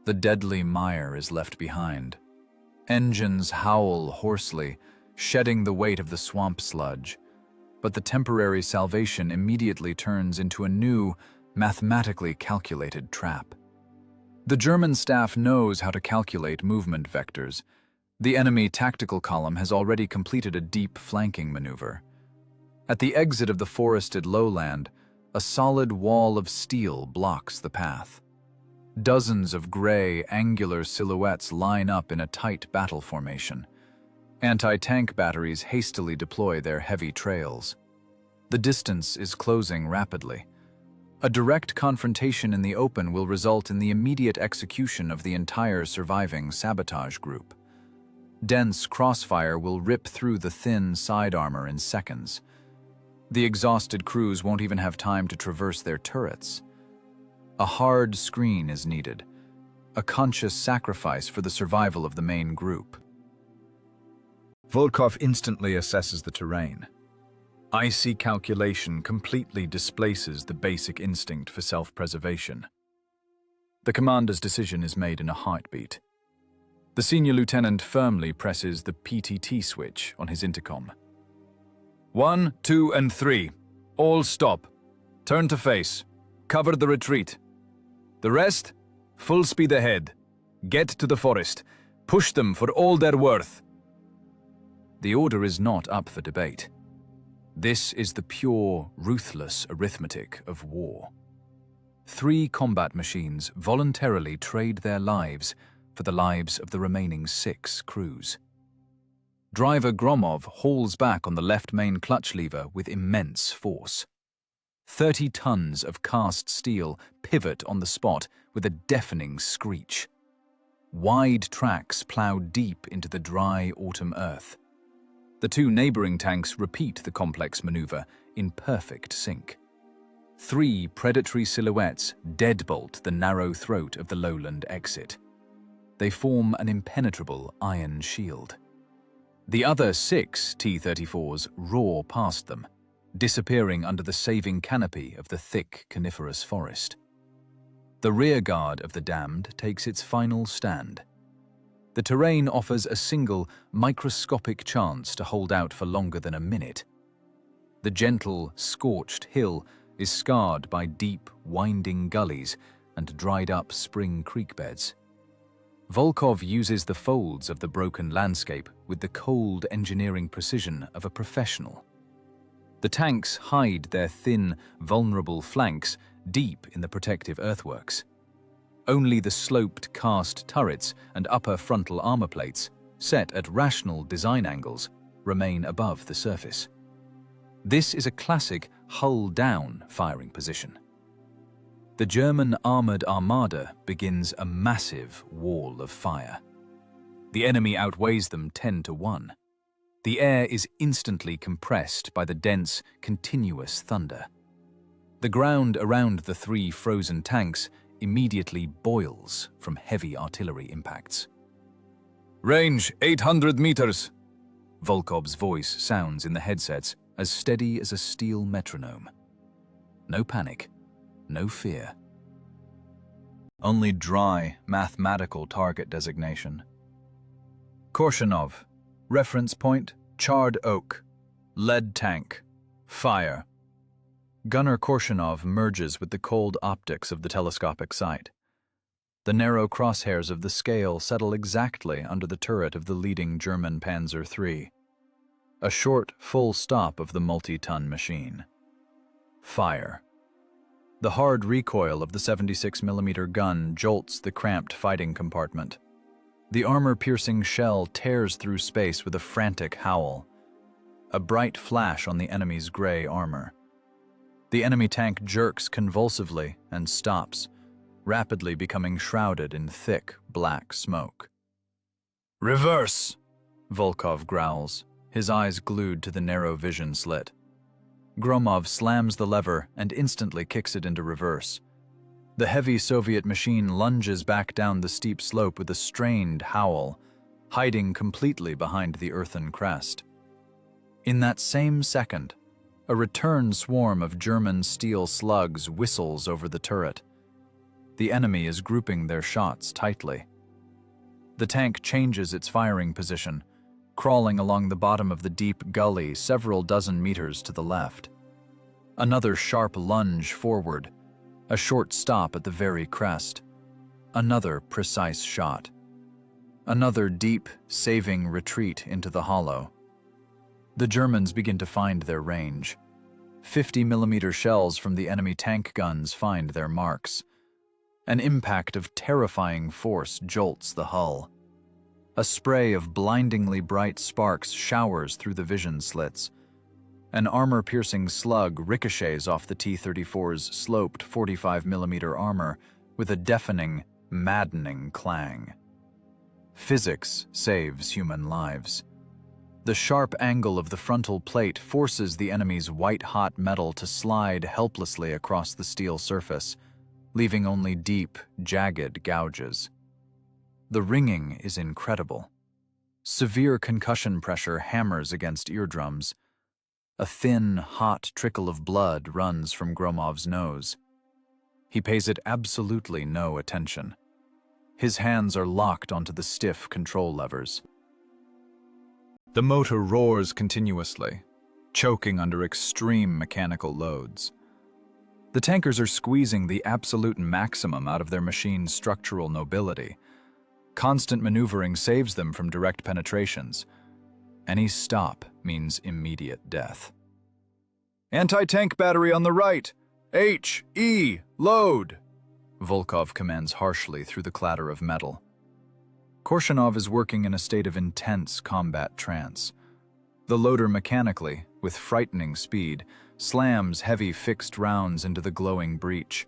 The deadly mire is left behind. Engines howl hoarsely, shedding the weight of the swamp sludge. But the temporary salvation immediately turns into a new, mathematically calculated trap. The German staff knows how to calculate movement vectors. The enemy tactical column has already completed a deep flanking maneuver. At the exit of the forested lowland, a solid wall of steel blocks the path. Dozens of gray, angular silhouettes line up in a tight battle formation. Anti-tank batteries hastily deploy their heavy trails. The distance is closing rapidly. A direct confrontation in the open will result in the immediate execution of the entire surviving sabotage group. Dense crossfire will rip through the thin side armor in seconds. The exhausted crews won't even have time to traverse their turrets. A hard screen is needed, a conscious sacrifice for the survival of the main group. Volkov instantly assesses the terrain. Icy calculation completely displaces the basic instinct for self-preservation. The commander's decision is made in a heartbeat. The senior lieutenant firmly presses the PTT switch on his intercom. 1, 2, and 3. All stop. Turn to face. Cover the retreat. The rest, full speed ahead. Get to the forest. Push them for all they're worth. The order is not up for debate. This is the pure, ruthless arithmetic of war. 3 combat machines voluntarily trade their lives for the lives of the remaining 6 crews. Driver Gromov hauls back on the left main clutch lever with immense force. 30 tons of cast steel pivot on the spot with a deafening screech. Wide tracks plow deep into the dry autumn earth. The 2 neighboring tanks repeat the complex maneuver in perfect sync. 3 predatory silhouettes deadbolt the narrow throat of the lowland exit. They form an impenetrable iron shield. The other 6 T-34s roar past them, disappearing under the saving canopy of the thick coniferous forest. The rear guard of the damned takes its final stand. The terrain offers a single, microscopic chance to hold out for longer than a minute. The gentle, scorched hill is scarred by deep, winding gullies and dried-up spring creek beds. Volkov uses the folds of the broken landscape with the cold engineering precision of a professional. The tanks hide their thin, vulnerable flanks deep in the protective earthworks. Only the sloped cast turrets and upper frontal armor plates, set at rational design angles, remain above the surface. This is a classic hull-down firing position. The German armored armada begins a massive wall of fire. The enemy outweighs them 10-1. The air is instantly compressed by the dense, continuous thunder. The ground around the 3 frozen tanks immediately boils from heavy artillery impacts. Range 800 meters. Volkov's voice sounds in the headsets as steady as a steel metronome. No panic, no fear. Only dry, mathematical target designation. Korshunov, reference point, charred oak, lead tank, fire. Gunner Korshunov merges with the cold optics of the telescopic sight. The narrow crosshairs of the scale settle exactly under the turret of the leading German Panzer III. A short, full stop of the multi-ton machine. Fire. The hard recoil of the 76mm gun jolts the cramped fighting compartment. The armor-piercing shell tears through space with a frantic howl. A bright flash on the enemy's gray armor. The enemy tank jerks convulsively and stops, rapidly becoming shrouded in thick, black smoke. "Reverse!" Volkov growls, his eyes glued to the narrow vision slit. Gromov slams the lever and instantly kicks it into reverse. The heavy Soviet machine lunges back down the steep slope with a strained howl, hiding completely behind the earthen crest. In that same second, a return swarm of German steel slugs whistles over the turret. The enemy is grouping their shots tightly. The tank changes its firing position, crawling along the bottom of the deep gully several dozen meters to the left. Another sharp lunge forward, a short stop at the very crest. Another precise shot. Another deep, saving retreat into the hollow. The Germans begin to find their range. 50mm shells from the enemy tank guns find their marks. An impact of terrifying force jolts the hull. A spray of blindingly bright sparks showers through the vision slits. An armor-piercing slug ricochets off the T-34's sloped 45mm armor with a deafening, maddening clang. Physics saves human lives. The sharp angle of the frontal plate forces the enemy's white-hot metal to slide helplessly across the steel surface, leaving only deep, jagged gouges. The ringing is incredible. Severe concussion pressure hammers against eardrums. A thin, hot trickle of blood runs from Gromov's nose. He pays it absolutely no attention. His hands are locked onto the stiff control levers. The motor roars continuously, choking under extreme mechanical loads. The tankers are squeezing the absolute maximum out of their machine's structural nobility. Constant maneuvering saves them from direct penetrations. Any stop means immediate death. "Anti-tank battery on the right! HE, load!" Volkov commands harshly through the clatter of metal. Korshunov is working in a state of intense combat trance. The loader mechanically, with frightening speed, slams heavy fixed rounds into the glowing breech.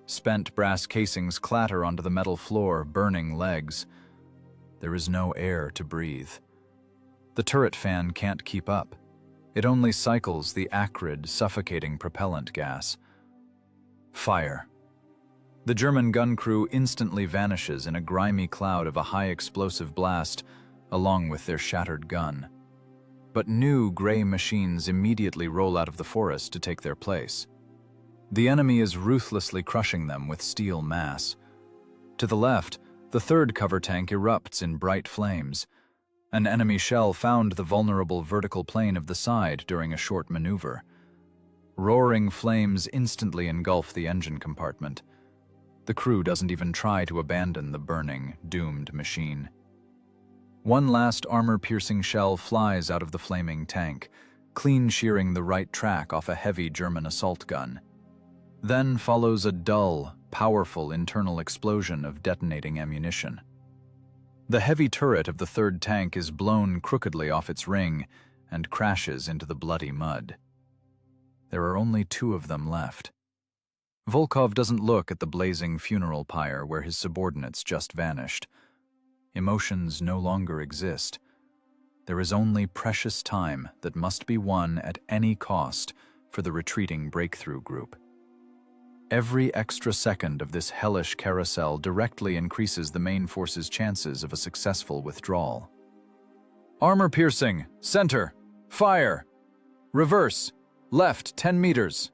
Spent brass casings clatter onto the metal floor, burning legs. There is no air to breathe. The turret fan can't keep up. It only cycles the acrid, suffocating propellant gas. Fire. The German gun crew instantly vanishes in a grimy cloud of a high-explosive blast, along with their shattered gun. But new gray machines immediately roll out of the forest to take their place. The enemy is ruthlessly crushing them with steel mass. To the left, the third cover tank erupts in bright flames. An enemy shell found the vulnerable vertical plane of the side during a short maneuver. Roaring flames instantly engulf the engine compartment. The crew doesn't even try to abandon the burning, doomed machine. One last armor-piercing shell flies out of the flaming tank, clean-shearing the right track off a heavy German assault gun. Then follows a dull, powerful internal explosion of detonating ammunition. The heavy turret of the third tank is blown crookedly off its ring and crashes into the bloody mud. There are only two of them left. Volkov doesn't look at the blazing funeral pyre where his subordinates just vanished. Emotions no longer exist. There is only precious time that must be won at any cost for the retreating breakthrough group. Every extra second of this hellish carousel directly increases the main force's chances of a successful withdrawal. Armor piercing, center, fire, reverse, left 10 meters,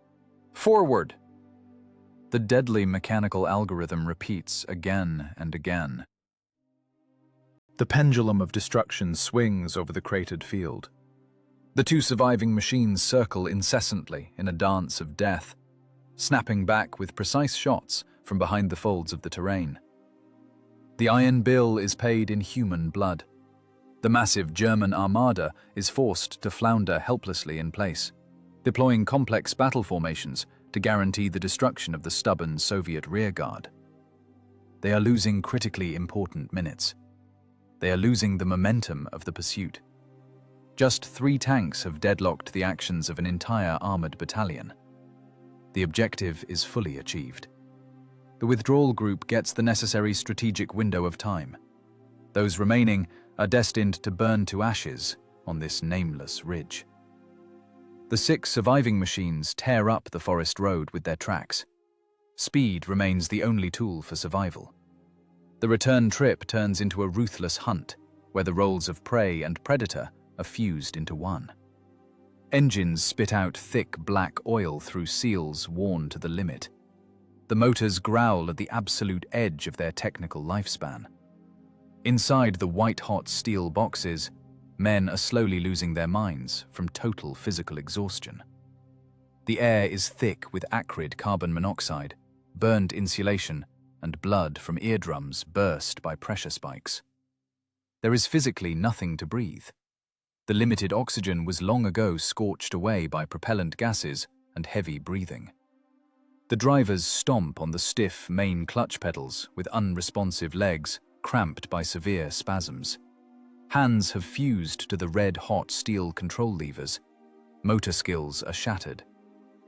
forward. The deadly mechanical algorithm repeats again and again. The pendulum of destruction swings over the cratered field. The two surviving machines circle incessantly in a dance of death, snapping back with precise shots from behind the folds of the terrain. The iron bill is paid in human blood. The massive German armada is forced to flounder helplessly in place, deploying complex battle formations to guarantee the destruction of the stubborn Soviet rearguard. They are losing critically important minutes. They are losing the momentum of the pursuit. Just 3 tanks have deadlocked the actions of an entire armored battalion. The objective is fully achieved. The withdrawal group gets the necessary strategic window of time. Those remaining are destined to burn to ashes on this nameless ridge. The 6 surviving machines tear up the forest road with their tracks. Speed remains the only tool for survival. The return trip turns into a ruthless hunt, where the roles of prey and predator are fused into one. Engines spit out thick black oil through seals worn to the limit. The motors growl at the absolute edge of their technical lifespan. Inside the white-hot steel boxes, men are slowly losing their minds from total physical exhaustion. The air is thick with acrid carbon monoxide, burned insulation, and blood from eardrums burst by pressure spikes. There is physically nothing to breathe. The limited oxygen was long ago scorched away by propellant gases and heavy breathing. The drivers stomp on the stiff main clutch pedals with unresponsive legs cramped by severe spasms. Hands have fused to the red-hot steel control levers. Motor skills are shattered.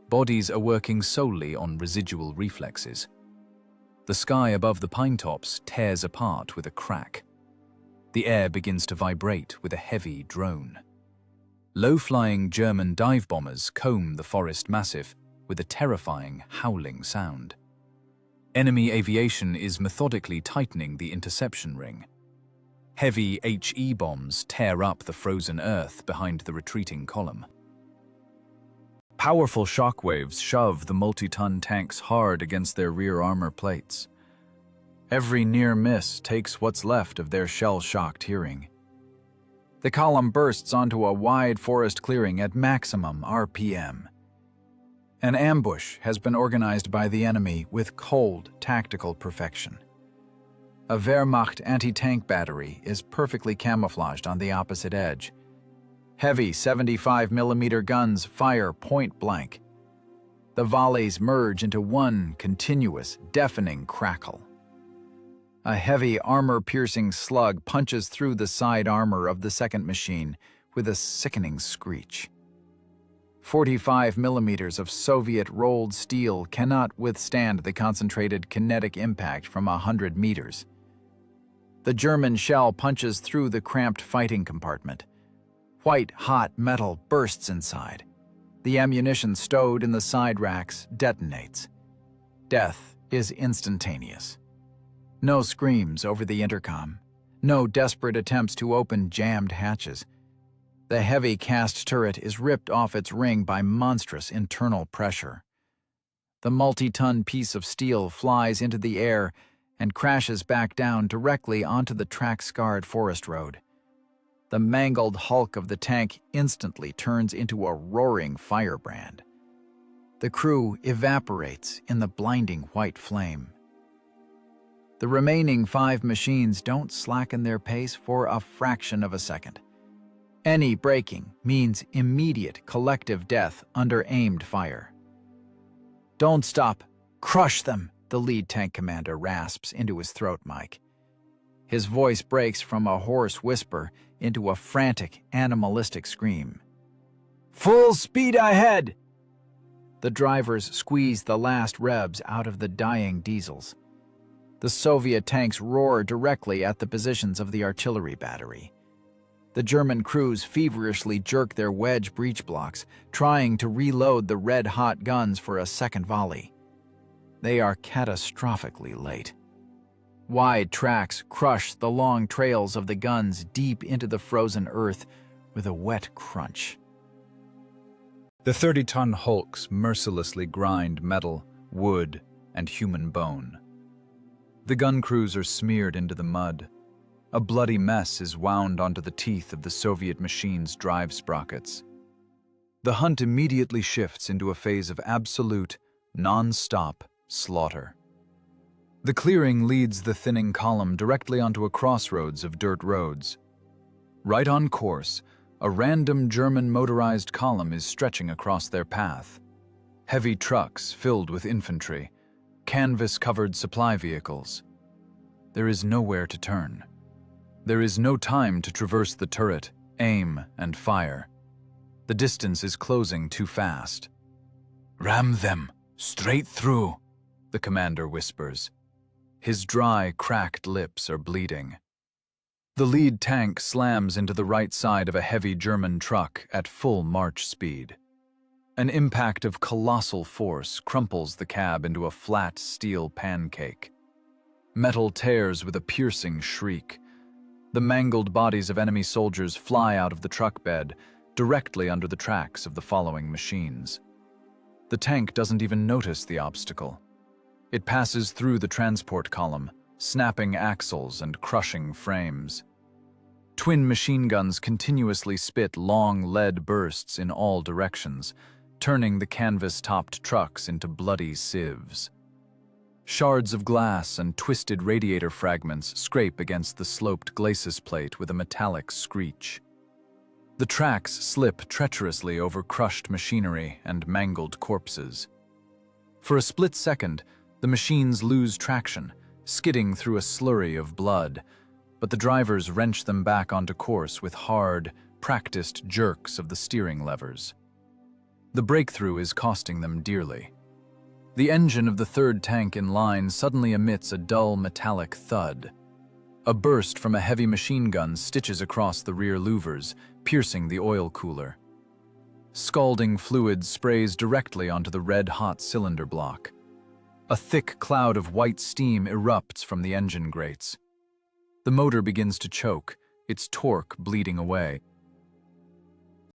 Bodies are working solely on residual reflexes. The sky above the pine tops tears apart with a crack. The air begins to vibrate with a heavy drone. Low-flying German dive bombers comb the forest massif with a terrifying, howling sound. Enemy aviation is methodically tightening the interception ring. Heavy HE bombs tear up the frozen earth behind the retreating column. Powerful shockwaves shove the multi-ton tanks hard against their rear armor plates. Every near miss takes what's left of their shell-shocked hearing. The column bursts onto a wide forest clearing at maximum RPM. An ambush has been organized by the enemy with cold, tactical perfection. A Wehrmacht anti-tank battery is perfectly camouflaged on the opposite edge. Heavy 75mm guns fire point blank. The volleys merge into one continuous, deafening crackle. A heavy armor-piercing slug punches through the side armor of the second machine with a sickening screech. 45mm of Soviet rolled steel cannot withstand the concentrated kinetic impact from 100 meters. The German shell punches through the cramped fighting compartment. White, hot metal bursts inside. The ammunition stowed in the side racks detonates. Death is instantaneous. No screams over the intercom. No desperate attempts to open jammed hatches. The heavy cast turret is ripped off its ring by monstrous internal pressure. The multi-ton piece of steel flies into the air and crashes back down directly onto the track-scarred forest road. The mangled hulk of the tank instantly turns into a roaring firebrand. The crew evaporates in the blinding white flame. The remaining 5 machines don't slacken their pace for a fraction of a second. Any braking means immediate collective death under aimed fire. "Don't stop. Crush them," the lead tank commander rasps into his throat mic. His voice breaks from a hoarse whisper into a frantic, animalistic scream. "Full speed ahead!" The drivers squeeze the last revs out of the dying diesels. The Soviet tanks roar directly at the positions of the artillery battery. The German crews feverishly jerk their wedge breech blocks, trying to reload the red-hot guns for a second volley. They are catastrophically late. Wide tracks crush the long trails of the guns deep into the frozen earth with a wet crunch. The 30-ton hulks mercilessly grind metal, wood, and human bone. The gun crews are smeared into the mud. A bloody mess is wound onto the teeth of the Soviet machine's drive sprockets. The hunt immediately shifts into a phase of absolute, non-stop slaughter. The clearing leads the thinning column directly onto a crossroads of dirt roads. Right on course, a random German motorized column is stretching across their path. Heavy trucks filled with infantry, canvas-covered supply vehicles. There is nowhere to turn. There is no time to traverse the turret, aim, and fire. The distance is closing too fast. "Ram them, straight through," the commander whispers. His dry, cracked lips are bleeding. The lead tank slams into the right side of a heavy German truck at full march speed. An impact of colossal force crumples the cab into a flat steel pancake. Metal tears with a piercing shriek. The mangled bodies of enemy soldiers fly out of the truck bed, directly under the tracks of the following machines. The tank doesn't even notice the obstacle. It passes through the transport column, snapping axles and crushing frames. Twin machine guns continuously spit long lead bursts in all directions, turning the canvas-topped trucks into bloody sieves. Shards of glass and twisted radiator fragments scrape against the sloped glacis plate with a metallic screech. The tracks slip treacherously over crushed machinery and mangled corpses. For a split second, the machines lose traction, skidding through a slurry of blood, but the drivers wrench them back onto course with hard, practiced jerks of the steering levers. The breakthrough is costing them dearly. The engine of the third tank in line suddenly emits a dull metallic thud. A burst from a heavy machine gun stitches across the rear louvers, piercing the oil cooler. Scalding fluid sprays directly onto the red-hot cylinder block. A thick cloud of white steam erupts from the engine grates. The motor begins to choke, its torque bleeding away.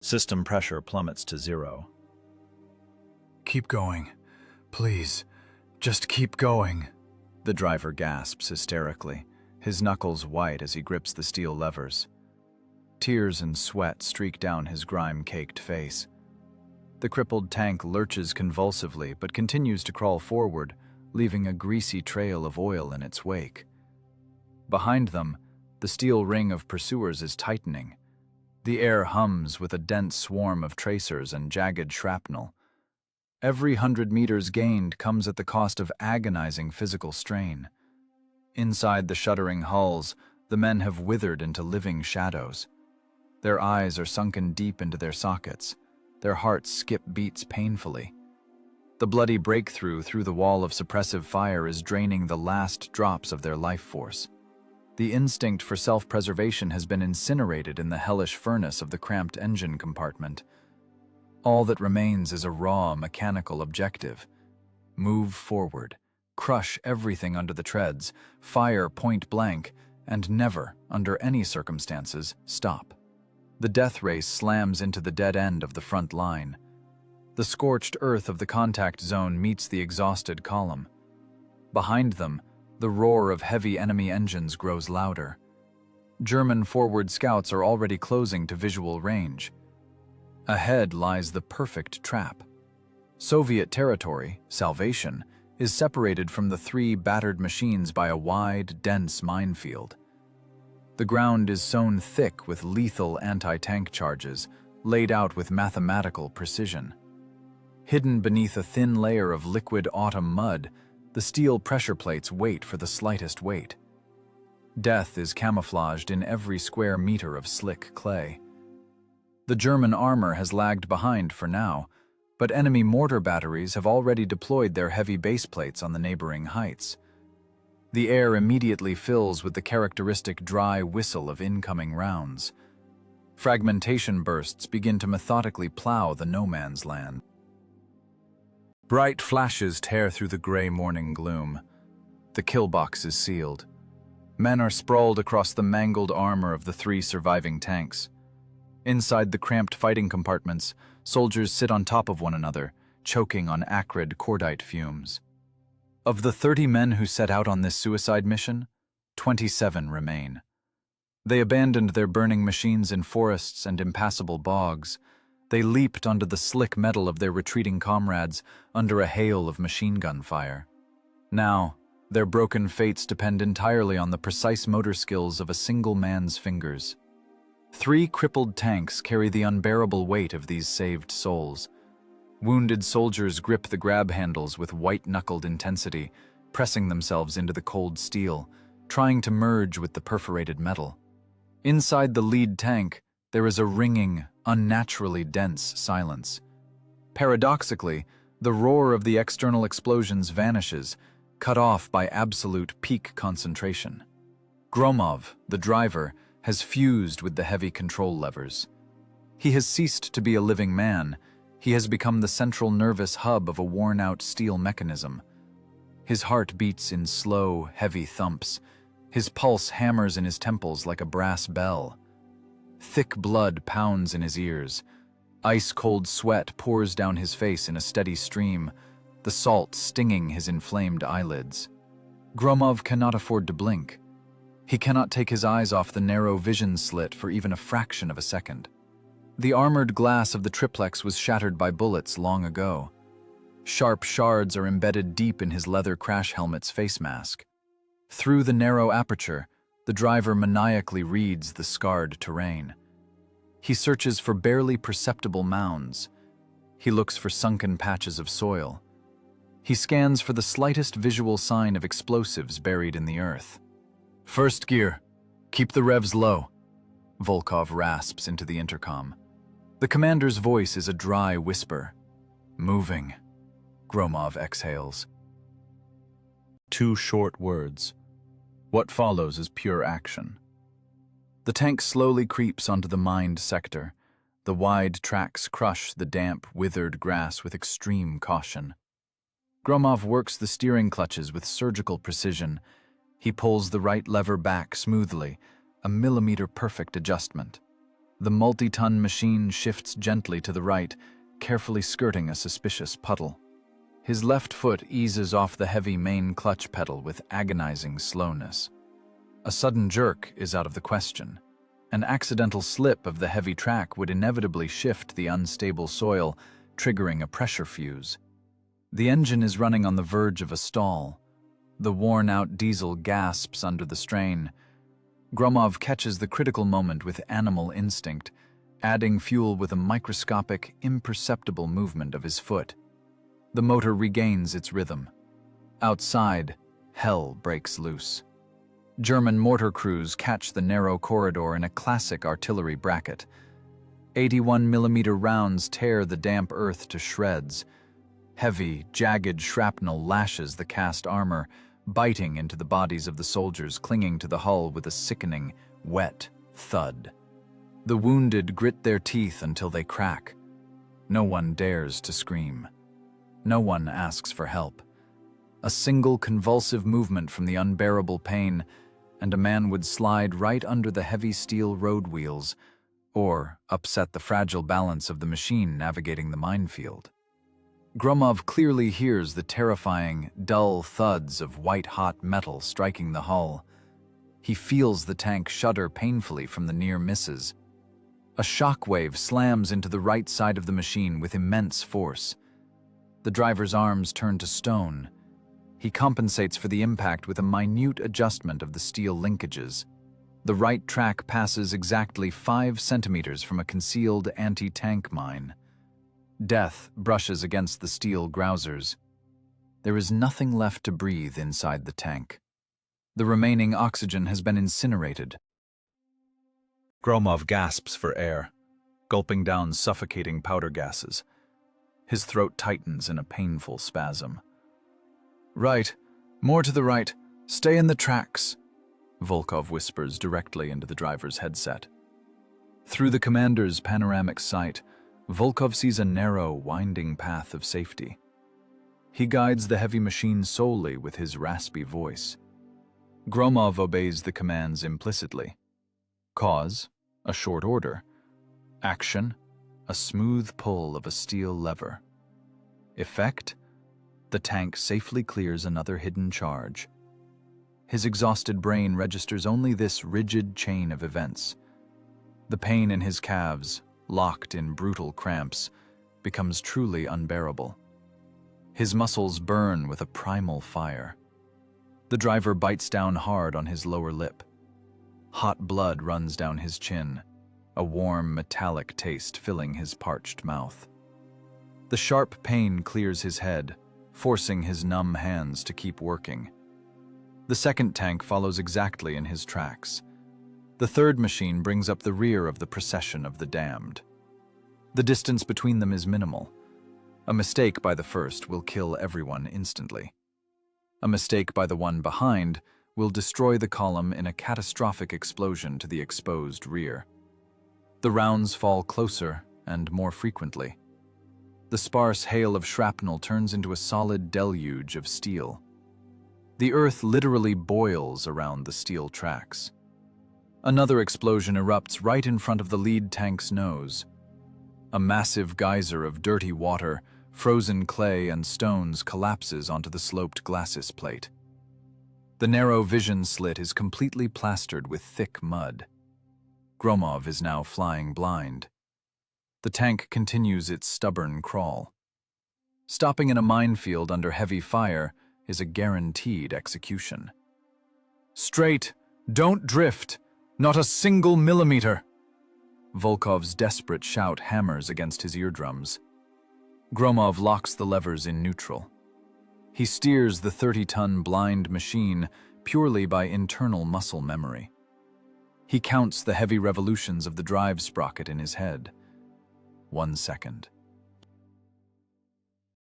System pressure plummets to 0. "Keep going. Please, just keep going," The driver gasps hysterically, his knuckles white as he grips the steel levers. Tears and sweat streak down his grime-caked face. The crippled tank lurches convulsively but continues to crawl forward, leaving a greasy trail of oil in its wake. Behind them, the steel ring of pursuers is tightening. The air hums with a dense swarm of tracers and jagged shrapnel. Every 100 meters gained comes at the cost of agonizing physical strain. Inside the shuddering hulls, the men have withered into living shadows. Their eyes are sunken deep into their sockets. Their hearts skip beats painfully. The bloody breakthrough through the wall of suppressive fire is draining the last drops of their life force. The instinct for self-preservation has been incinerated in the hellish furnace of the cramped engine compartment. All that remains is a raw, mechanical objective. Move forward, crush everything under the treads, fire point blank, and never, under any circumstances, stop. The death race slams into the dead end of the front line. The scorched earth of the contact zone meets the exhausted column. Behind them, the roar of heavy enemy engines grows louder. German forward scouts are already closing to visual range. Ahead lies the perfect trap. Soviet territory, Salvation, is separated from the 3 battered machines by a wide, dense minefield. The ground is sown thick with lethal anti-tank charges, laid out with mathematical precision. Hidden beneath a thin layer of liquid autumn mud, the steel pressure plates wait for the slightest weight. Death is camouflaged in every square meter of slick clay. The German armor has lagged behind for now, but enemy mortar batteries have already deployed their heavy base plates on the neighboring heights. The air immediately fills with the characteristic dry whistle of incoming rounds. Fragmentation bursts begin to methodically plow the no-man's land. Bright flashes tear through the gray morning gloom. The kill box is sealed. Men are sprawled across the mangled armor of the 3 surviving tanks. Inside the cramped fighting compartments, soldiers sit on top of one another, choking on acrid cordite fumes. Of the 30 men who set out on this suicide mission, 27 remain. They abandoned their burning machines in forests and impassable bogs. They leaped onto the slick metal of their retreating comrades under a hail of machine gun fire. Now, their broken fates depend entirely on the precise motor skills of a single man's fingers. 3 crippled tanks carry the unbearable weight of these saved souls. Wounded soldiers grip the grab handles with white-knuckled intensity, pressing themselves into the cold steel, trying to merge with the perforated metal. Inside the lead tank, there is a ringing, unnaturally dense silence. Paradoxically, the roar of the external explosions vanishes, cut off by absolute peak concentration. Gromov, the driver, has fused with the heavy control levers. He has ceased to be a living man. He has become the central nervous hub of a worn-out steel mechanism. His heart beats in slow, heavy thumps. His pulse hammers in his temples like a brass bell. Thick blood pounds in his ears. Ice-cold sweat pours down his face in a steady stream, the salt stinging his inflamed eyelids. Gromov cannot afford to blink. He cannot take his eyes off the narrow vision slit for even a fraction of a second. The armored glass of the triplex was shattered by bullets long ago. Sharp shards are embedded deep in his leather crash helmet's face mask. Through the narrow aperture, the driver maniacally reads the scarred terrain. He searches for barely perceptible mounds. He looks for sunken patches of soil. He scans for the slightest visual sign of explosives buried in the earth. "First gear. Keep the revs low," Volkov rasps into the intercom. The commander's voice is a dry whisper. "Moving," Gromov exhales. 2 short words. What follows is pure action. The tank slowly creeps onto the mined sector. The wide tracks crush the damp, withered grass with extreme caution. Gromov works the steering clutches with surgical precision. He pulls the right lever back smoothly, a millimeter-perfect adjustment. The multi-ton machine shifts gently to the right, carefully skirting a suspicious puddle. His left foot eases off the heavy main clutch pedal with agonizing slowness. A sudden jerk is out of the question. An accidental slip of the heavy track would inevitably shift the unstable soil, triggering a pressure fuse. The engine is running on the verge of a stall. The worn-out diesel gasps under the strain. Gromov catches the critical moment with animal instinct, adding fuel with a microscopic, imperceptible movement of his foot. The motor regains its rhythm. Outside, hell breaks loose. German mortar crews catch the narrow corridor in a classic artillery bracket. 81mm rounds tear the damp earth to shreds. Heavy, jagged shrapnel lashes the cast armor, biting into the bodies of the soldiers clinging to the hull with a sickening, wet thud. The wounded grit their teeth until they crack. No one dares to scream. No one asks for help. A single convulsive movement from the unbearable pain, and a man would slide right under the heavy steel road wheels, or upset the fragile balance of the machine navigating the minefield. Gromov clearly hears the terrifying, dull thuds of white-hot metal striking the hull. He feels the tank shudder painfully from the near misses. A shockwave slams into the right side of the machine with immense force. The driver's arms turn to stone. He compensates for the impact with a minute adjustment of the steel linkages. The right track passes exactly 5 centimeters from a concealed anti-tank mine. Death brushes against the steel grousers. There is nothing left to breathe inside the tank. The remaining oxygen has been incinerated. Gromov gasps for air, gulping down suffocating powder gases. His throat tightens in a painful spasm. "Right, more to the right. Stay in the tracks," Volkov whispers directly into the driver's headset. Through the commander's panoramic sight, Volkov sees a narrow, winding path of safety. He guides the heavy machine solely with his raspy voice. Gromov obeys the commands implicitly. Cause, a short order. Action, a smooth pull of a steel lever. Effect, the tank safely clears another hidden charge. His exhausted brain registers only this rigid chain of events. The pain in his calves, locked in brutal cramps, becomes truly unbearable. His muscles burn with a primal fire. The driver bites down hard on his lower lip. Hot blood runs down his chin, a warm, metallic taste filling his parched mouth. The sharp pain clears his head, forcing his numb hands to keep working. The second tank follows exactly in his tracks. The third machine brings up the rear of the procession of the damned. The distance between them is minimal. A mistake by the first will kill everyone instantly. A mistake by the one behind will destroy the column in a catastrophic explosion to the exposed rear. The rounds fall closer and more frequently. The sparse hail of shrapnel turns into a solid deluge of steel. The earth literally boils around the steel tracks. Another explosion erupts right in front of the lead tank's nose. A massive geyser of dirty water, frozen clay, and stones collapses onto the sloped glacis plate. The narrow vision slit is completely plastered with thick mud. Gromov is now flying blind. The tank continues its stubborn crawl. Stopping in a minefield under heavy fire is a guaranteed execution. Straight! Don't drift! Not a single millimeter! Volkov's desperate shout hammers against his eardrums. Gromov locks the levers in neutral. He steers the 30-ton blind machine purely by internal muscle memory. He counts the heavy revolutions of the drive sprocket in his head. 1 second.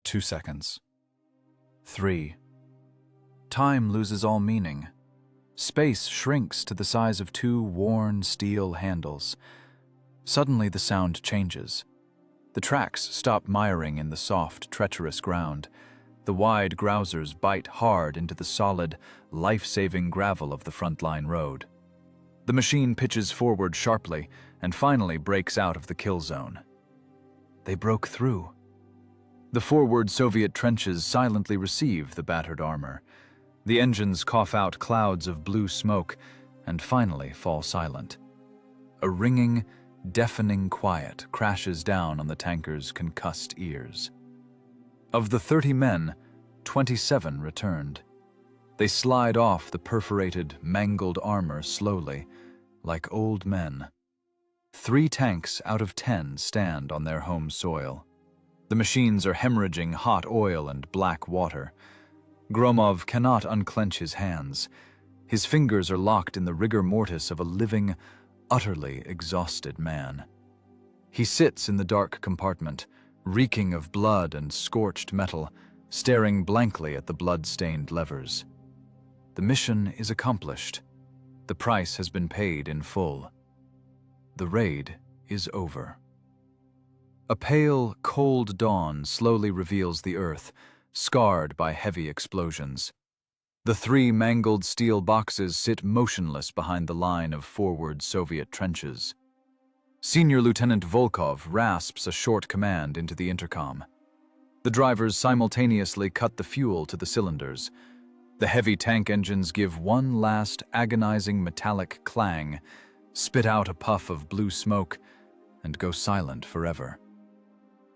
2 seconds. 3. Time loses all meaning. Space shrinks to the size of 2 worn steel handles. Suddenly the sound changes. The tracks stop miring in the soft, treacherous ground. The wide grousers bite hard into the solid, life-saving gravel of the front-line road. The machine pitches forward sharply and finally breaks out of the kill zone. They broke through. The forward Soviet trenches silently receive the battered armor. The engines cough out clouds of blue smoke and finally fall silent. A ringing, deafening quiet crashes down on the tanker's concussed ears. Of the 30 men, 27 returned. They slide off the perforated, mangled armor slowly, like old men. 3 tanks out of 10 stand on their home soil. The machines are hemorrhaging hot oil and black water. Gromov cannot unclench his hands. His fingers are locked in the rigor mortis of a living, utterly exhausted man. He sits in the dark compartment, reeking of blood and scorched metal, staring blankly at the blood-stained levers. The mission is accomplished. The price has been paid in full. The raid is over. A pale, cold dawn slowly reveals the earth, scarred by heavy explosions. The 3 mangled steel boxes sit motionless behind the line of forward Soviet trenches. Senior Lieutenant Volkov rasps a short command into the intercom. The drivers simultaneously cut the fuel to the cylinders. The heavy tank engines give one last agonizing metallic clang, spit out a puff of blue smoke, and go silent forever.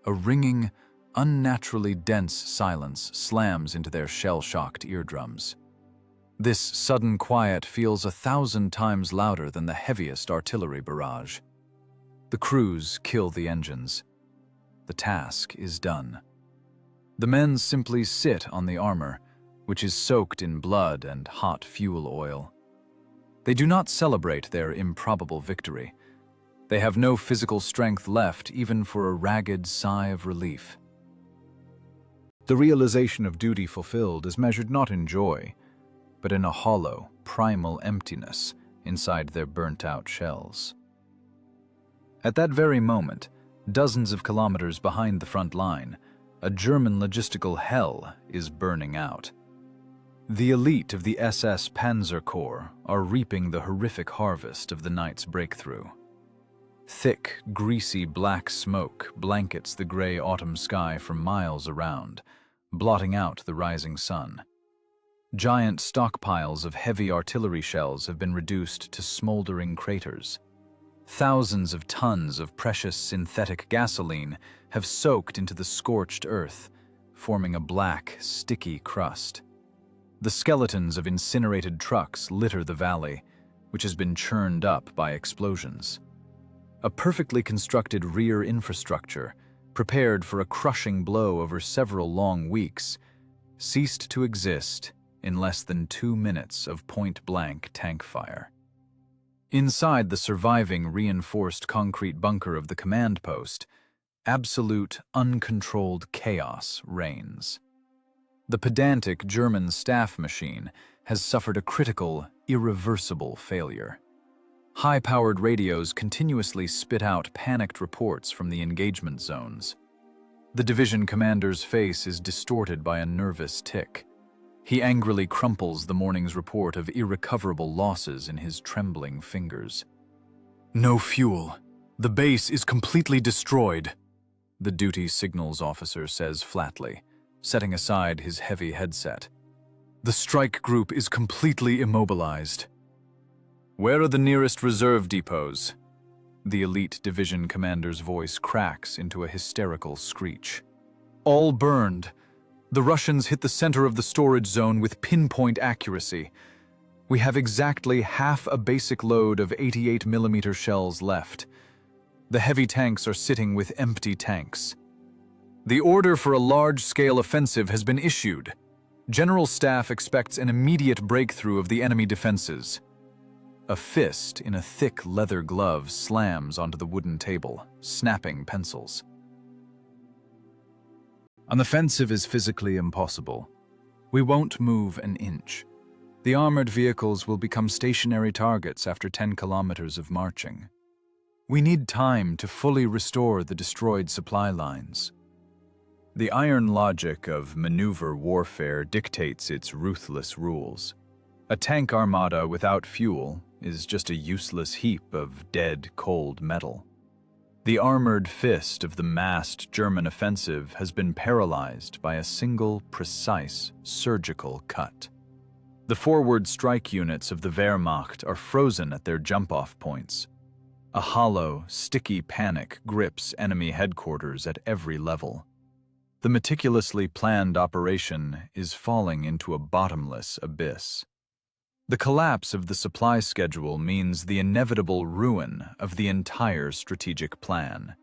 A ringing, unnaturally dense silence slams into their shell-shocked eardrums. This sudden quiet feels 1,000 times louder than the heaviest artillery barrage. The crews kill the engines. The task is done. The men simply sit on the armor, which is soaked in blood and hot fuel oil. They do not celebrate their improbable victory. They have no physical strength left even for a ragged sigh of relief. The realization of duty fulfilled is measured not in joy, but in a hollow, primal emptiness inside their burnt-out shells. At that very moment, dozens of kilometers behind the front line, a German logistical hell is burning out. The elite of the SS Panzer Corps are reaping the horrific harvest of the night's breakthrough. Thick, greasy black smoke blankets the gray autumn sky for miles around, blotting out the rising sun. Giant stockpiles of heavy artillery shells have been reduced to smoldering craters. Thousands of tons of precious synthetic gasoline have soaked into the scorched earth, forming a black, sticky crust. The skeletons of incinerated trucks litter the valley, which has been churned up by explosions. A perfectly constructed rear infrastructure, prepared for a crushing blow over several long weeks, ceased to exist in less than 2 minutes of point-blank tank fire. Inside the surviving reinforced concrete bunker of the command post, absolute, uncontrolled chaos reigns. The pedantic German staff machine has suffered a critical, irreversible failure. High-powered radios continuously spit out panicked reports from the engagement zones. The division commander's face is distorted by a nervous tic. He angrily crumples the morning's report of irrecoverable losses in his trembling fingers. "No fuel. The base is completely destroyed," the duty signals officer says flatly, setting aside his heavy headset. "The strike group is completely immobilized." "Where are the nearest reserve depots?" The elite division commander's voice cracks into a hysterical screech. All burned. The Russians hit the center of the storage zone with pinpoint accuracy. We have exactly half a basic load of 88mm shells left. The heavy tanks are sitting with empty tanks. The order for a large-scale offensive has been issued. General Staff expects an immediate breakthrough of the enemy defenses. A fist in a thick leather glove slams onto the wooden table, snapping pencils. An offensive is physically impossible. We won't move an inch. The armored vehicles will become stationary targets after 10 kilometers of marching. We need time to fully restore the destroyed supply lines. The iron logic of maneuver warfare dictates its ruthless rules. A tank armada without fuel is just a useless heap of dead, cold metal. The armored fist of the massed German offensive has been paralyzed by a single, precise, surgical cut. The forward strike units of the Wehrmacht are frozen at their jump-off points. A hollow, sticky panic grips enemy headquarters at every level. The meticulously planned operation is falling into a bottomless abyss. The collapse of the supply schedule means the inevitable ruin of the entire strategic plan.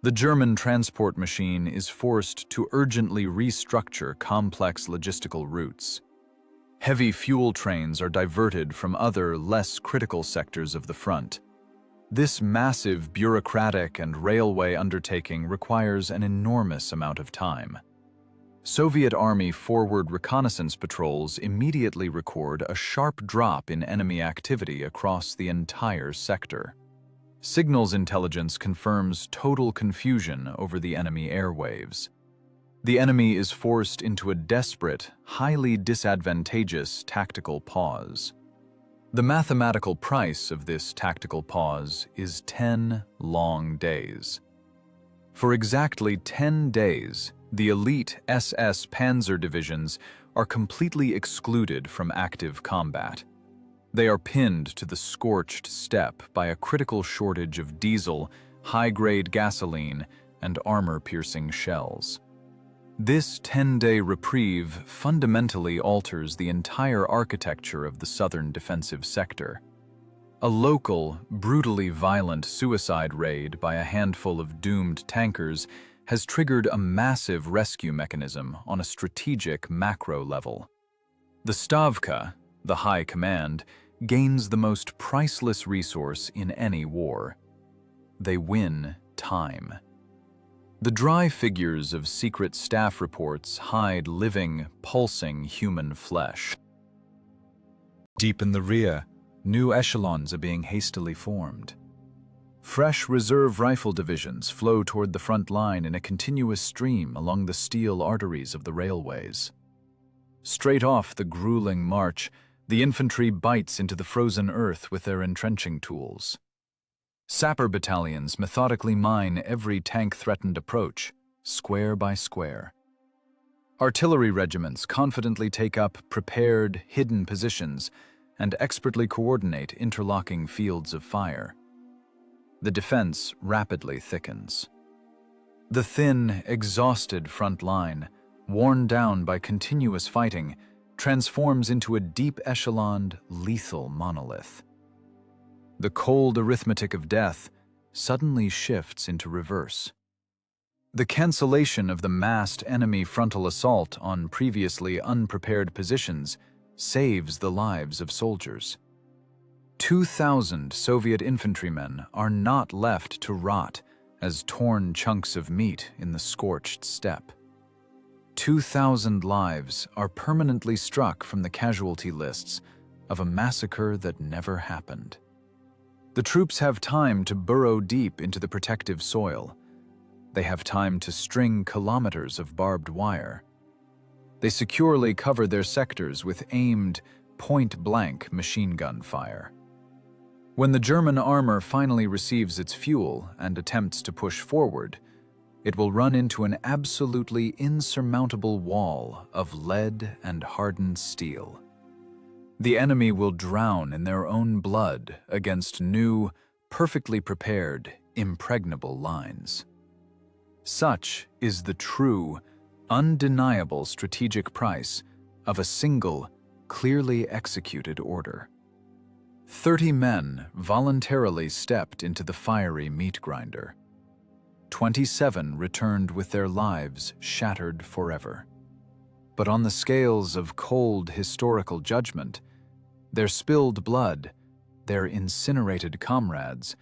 The German transport machine is forced to urgently restructure complex logistical routes. Heavy fuel trains are diverted from other, less critical sectors of the front. This massive bureaucratic and railway undertaking requires an enormous amount of time. Soviet Army forward reconnaissance patrols immediately record a sharp drop in enemy activity across the entire sector. Signals intelligence confirms total confusion over the enemy airwaves. The enemy is forced into a desperate, highly disadvantageous tactical pause. The mathematical price of this tactical pause is 10 long days. For exactly 10 days, the elite SS Panzer divisions are completely excluded from active combat. They are pinned to the scorched steppe by a critical shortage of diesel, high-grade gasoline, and armor-piercing shells. This 10-day reprieve fundamentally alters the entire architecture of the southern defensive sector. A local, brutally violent suicide raid by a handful of doomed tankers has triggered a massive rescue mechanism on a strategic macro level. The Stavka, the High Command, gains the most priceless resource in any war. They win time. The dry figures of secret staff reports hide living, pulsing human flesh. Deep in the rear, new echelons are being hastily formed. Fresh reserve rifle divisions flow toward the front line in a continuous stream along the steel arteries of the railways. Straight off the grueling march, the infantry bites into the frozen earth with their entrenching tools. Sapper battalions methodically mine every tank-threatened approach, square by square. Artillery regiments confidently take up prepared, hidden positions and expertly coordinate interlocking fields of fire. The defense rapidly thickens. The thin, exhausted front line, worn down by continuous fighting, transforms into a deep-echeloned, lethal monolith. The cold arithmetic of death suddenly shifts into reverse. The cancellation of the massed enemy frontal assault on previously unprepared positions saves the lives of soldiers. 2,000 Soviet infantrymen are not left to rot as torn chunks of meat in the scorched steppe. 2,000 lives are permanently struck from the casualty lists of a massacre that never happened. The troops have time to burrow deep into the protective soil. They have time to string kilometers of barbed wire. They securely cover their sectors with aimed, point-blank machine gun fire. When the German armor finally receives its fuel and attempts to push forward, it will run into an absolutely insurmountable wall of lead and hardened steel. The enemy will drown in their own blood against new, perfectly prepared, impregnable lines. Such is the true, undeniable strategic price of a single, clearly executed order. 30 men voluntarily stepped into the fiery meat grinder. 27 returned with their lives shattered forever. But on the scales of cold historical judgment, their spilled blood, their incinerated comrades,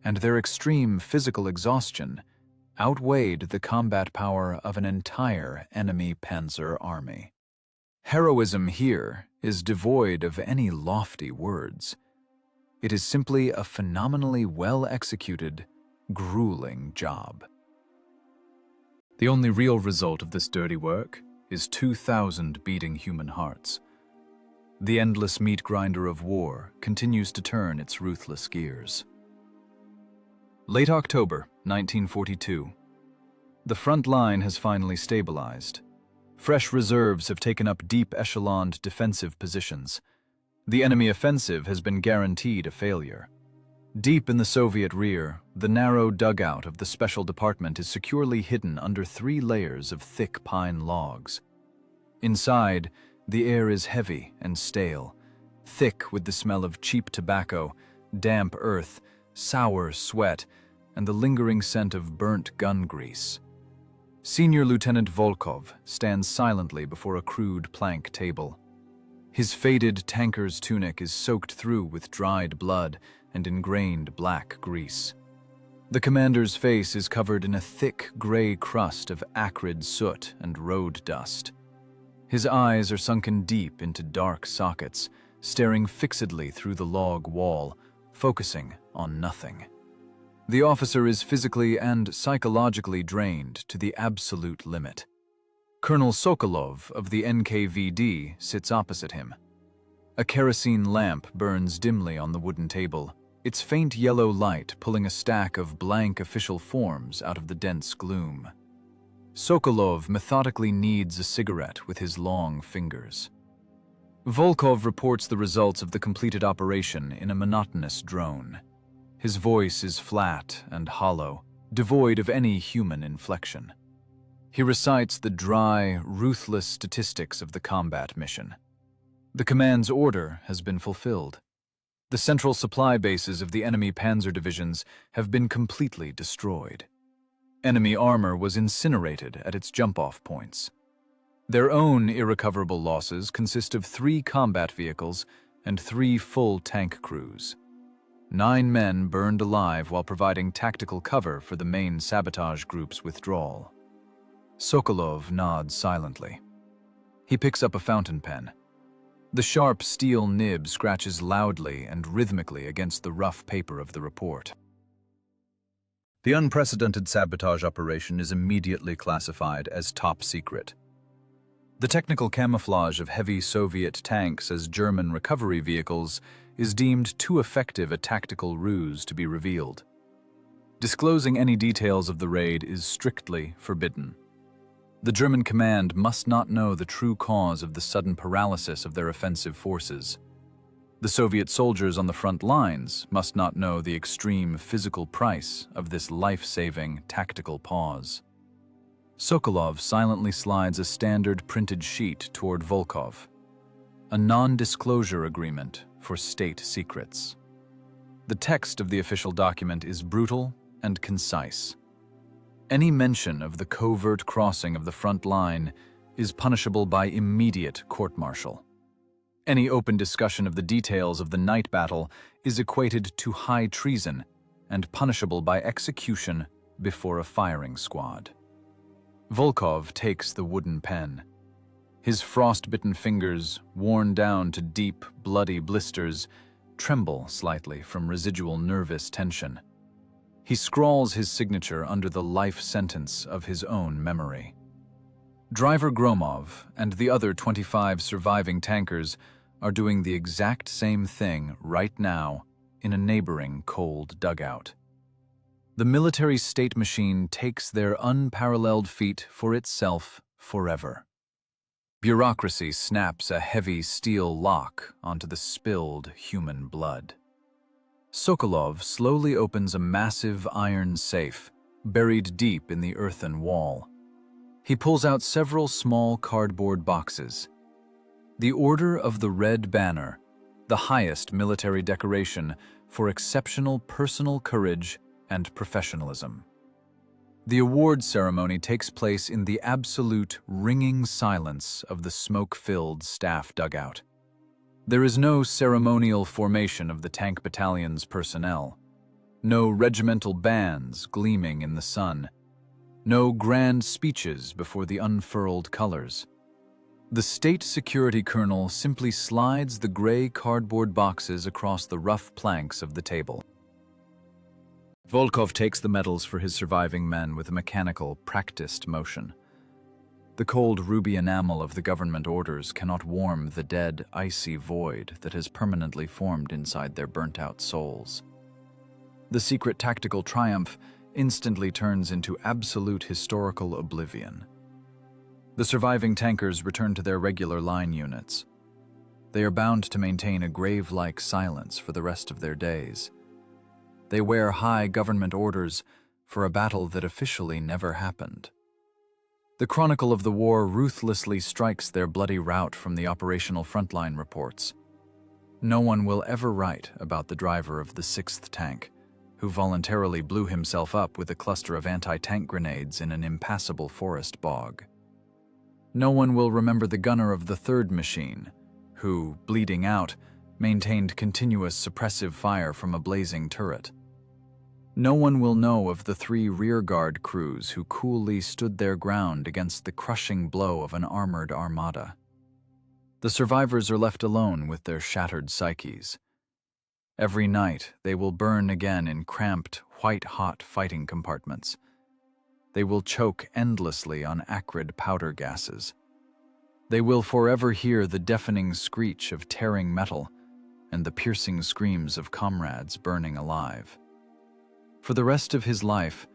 and their extreme physical exhaustion outweighed the combat power of an entire enemy panzer army. Heroism here is devoid of any lofty words. It is simply a phenomenally well-executed, grueling job. The only real result of this dirty work is 2,000 beating human hearts. The endless meat grinder of war continues to turn its ruthless gears. Late October 1942. The front line has finally stabilized. Fresh reserves have taken up deep echeloned defensive positions. The enemy offensive has been guaranteed a failure. Deep in the Soviet rear, the narrow dugout of the Special Department is securely hidden under 3 layers of thick pine logs. Inside, the air is heavy and stale, thick with the smell of cheap tobacco, damp earth, sour sweat, and the lingering scent of burnt gun grease. Senior Lieutenant Volkov stands silently before a crude plank table. His faded tanker's tunic is soaked through with dried blood and ingrained black grease. The commander's face is covered in a thick gray crust of acrid soot and road dust. His eyes are sunken deep into dark sockets, staring fixedly through the log wall, focusing on nothing. The officer is physically and psychologically drained to the absolute limit. Colonel Sokolov of the NKVD sits opposite him. A kerosene lamp burns dimly on the wooden table, its faint yellow light pulling a stack of blank official forms out of the dense gloom. Sokolov methodically kneads a cigarette with his long fingers. Volkov reports the results of the completed operation in a monotonous drone. His voice is flat and hollow, devoid of any human inflection. He recites the dry, ruthless statistics of the combat mission. The command's order has been fulfilled. The central supply bases of the enemy panzer divisions have been completely destroyed. Enemy armor was incinerated at its jump-off points. Their own irrecoverable losses consist of 3 combat vehicles and 3 full tank crews. 9 men burned alive while providing tactical cover for the main sabotage group's withdrawal. Sokolov nods silently. He picks up a fountain pen. The sharp steel nib scratches loudly and rhythmically against the rough paper of the report. The unprecedented sabotage operation is immediately classified as top secret. The technical camouflage of heavy Soviet tanks as German recovery vehicles is deemed too effective a tactical ruse to be revealed. Disclosing any details of the raid is strictly forbidden. The German command must not know the true cause of the sudden paralysis of their offensive forces. The Soviet soldiers on the front lines must not know the extreme physical price of this life-saving tactical pause. Sokolov silently slides a standard printed sheet toward Volkov. A non-disclosure agreement for state secrets. The text of the official document is brutal and concise. Any mention of the covert crossing of the front line is punishable by immediate court-martial. Any open discussion of the details of the night battle is equated to high treason and punishable by execution before a firing squad. Volkov takes the wooden pen. His frost-bitten fingers, worn down to deep, bloody blisters, tremble slightly from residual nervous tension. He scrawls his signature under the life sentence of his own memory. Driver Gromov and the other 25 surviving tankers are doing the exact same thing right now in a neighboring cold dugout. The military state machine takes their unparalleled feat for itself forever. Bureaucracy snaps a heavy steel lock onto the spilled human blood. Sokolov slowly opens a massive iron safe buried deep in the earthen wall. He pulls out several small cardboard boxes. The Order of the Red Banner, the highest military decoration for exceptional personal courage and professionalism. The award ceremony takes place in the absolute ringing silence of the smoke-filled staff dugout. There is no ceremonial formation of the tank battalion's personnel, no regimental bands gleaming in the sun, no grand speeches before the unfurled colors. The state security colonel simply slides the gray cardboard boxes across the rough planks of the table. Volkov takes the medals for his surviving men with a mechanical, practiced motion. The cold ruby enamel of the government orders cannot warm the dead, icy void that has permanently formed inside their burnt-out souls. The secret tactical triumph instantly turns into absolute historical oblivion. The surviving tankers return to their regular line units. They are bound to maintain a grave-like silence for the rest of their days. They wear high government orders for a battle that officially never happened. The chronicle of the war ruthlessly strikes their bloody rout from the operational frontline reports. No one will ever write about the driver of the 6th tank, who voluntarily blew himself up with a cluster of anti-tank grenades in an impassable forest bog. No one will remember the gunner of the 3rd machine, who, bleeding out, maintained continuous suppressive fire from a blazing turret. No one will know of the 3 rearguard crews who coolly stood their ground against the crushing blow of an armored armada. The survivors are left alone with their shattered psyches. Every night they will burn again in cramped, white-hot fighting compartments. They will choke endlessly on acrid powder gases. They will forever hear the deafening screech of tearing metal and the piercing screams of comrades burning alive. For the rest of his life,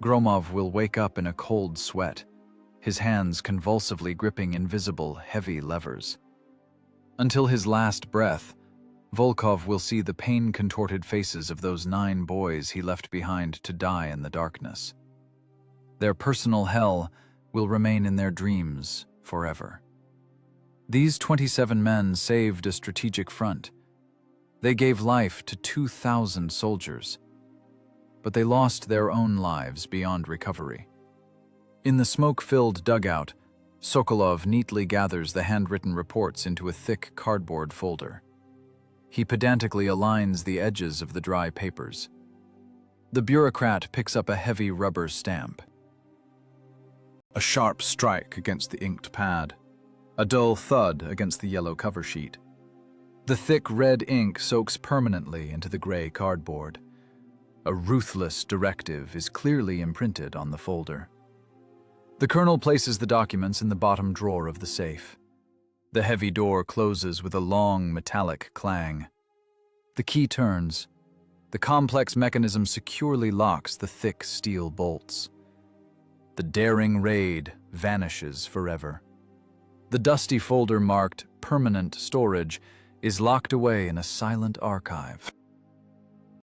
Gromov will wake up in a cold sweat, his hands convulsively gripping invisible, heavy levers. Until his last breath, Volkov will see the pain-contorted faces of those 9 boys he left behind to die in the darkness. Their personal hell will remain in their dreams forever. These 27 men saved a strategic front. They gave life to 2,000 soldiers, but they lost their own lives beyond recovery. In the smoke-filled dugout, Sokolov neatly gathers the handwritten reports into a thick cardboard folder. He pedantically aligns the edges of the dry papers. The bureaucrat picks up a heavy rubber stamp. A sharp strike against the inked pad. A dull thud against the yellow cover sheet. The thick red ink soaks permanently into the gray cardboard. A ruthless directive is clearly imprinted on the folder. The colonel places the documents in the bottom drawer of the safe. The heavy door closes with a long metallic clang. The key turns. The complex mechanism securely locks the thick steel bolts. The daring raid vanishes forever. The dusty folder marked "Permanent Storage" is locked away in a silent archive.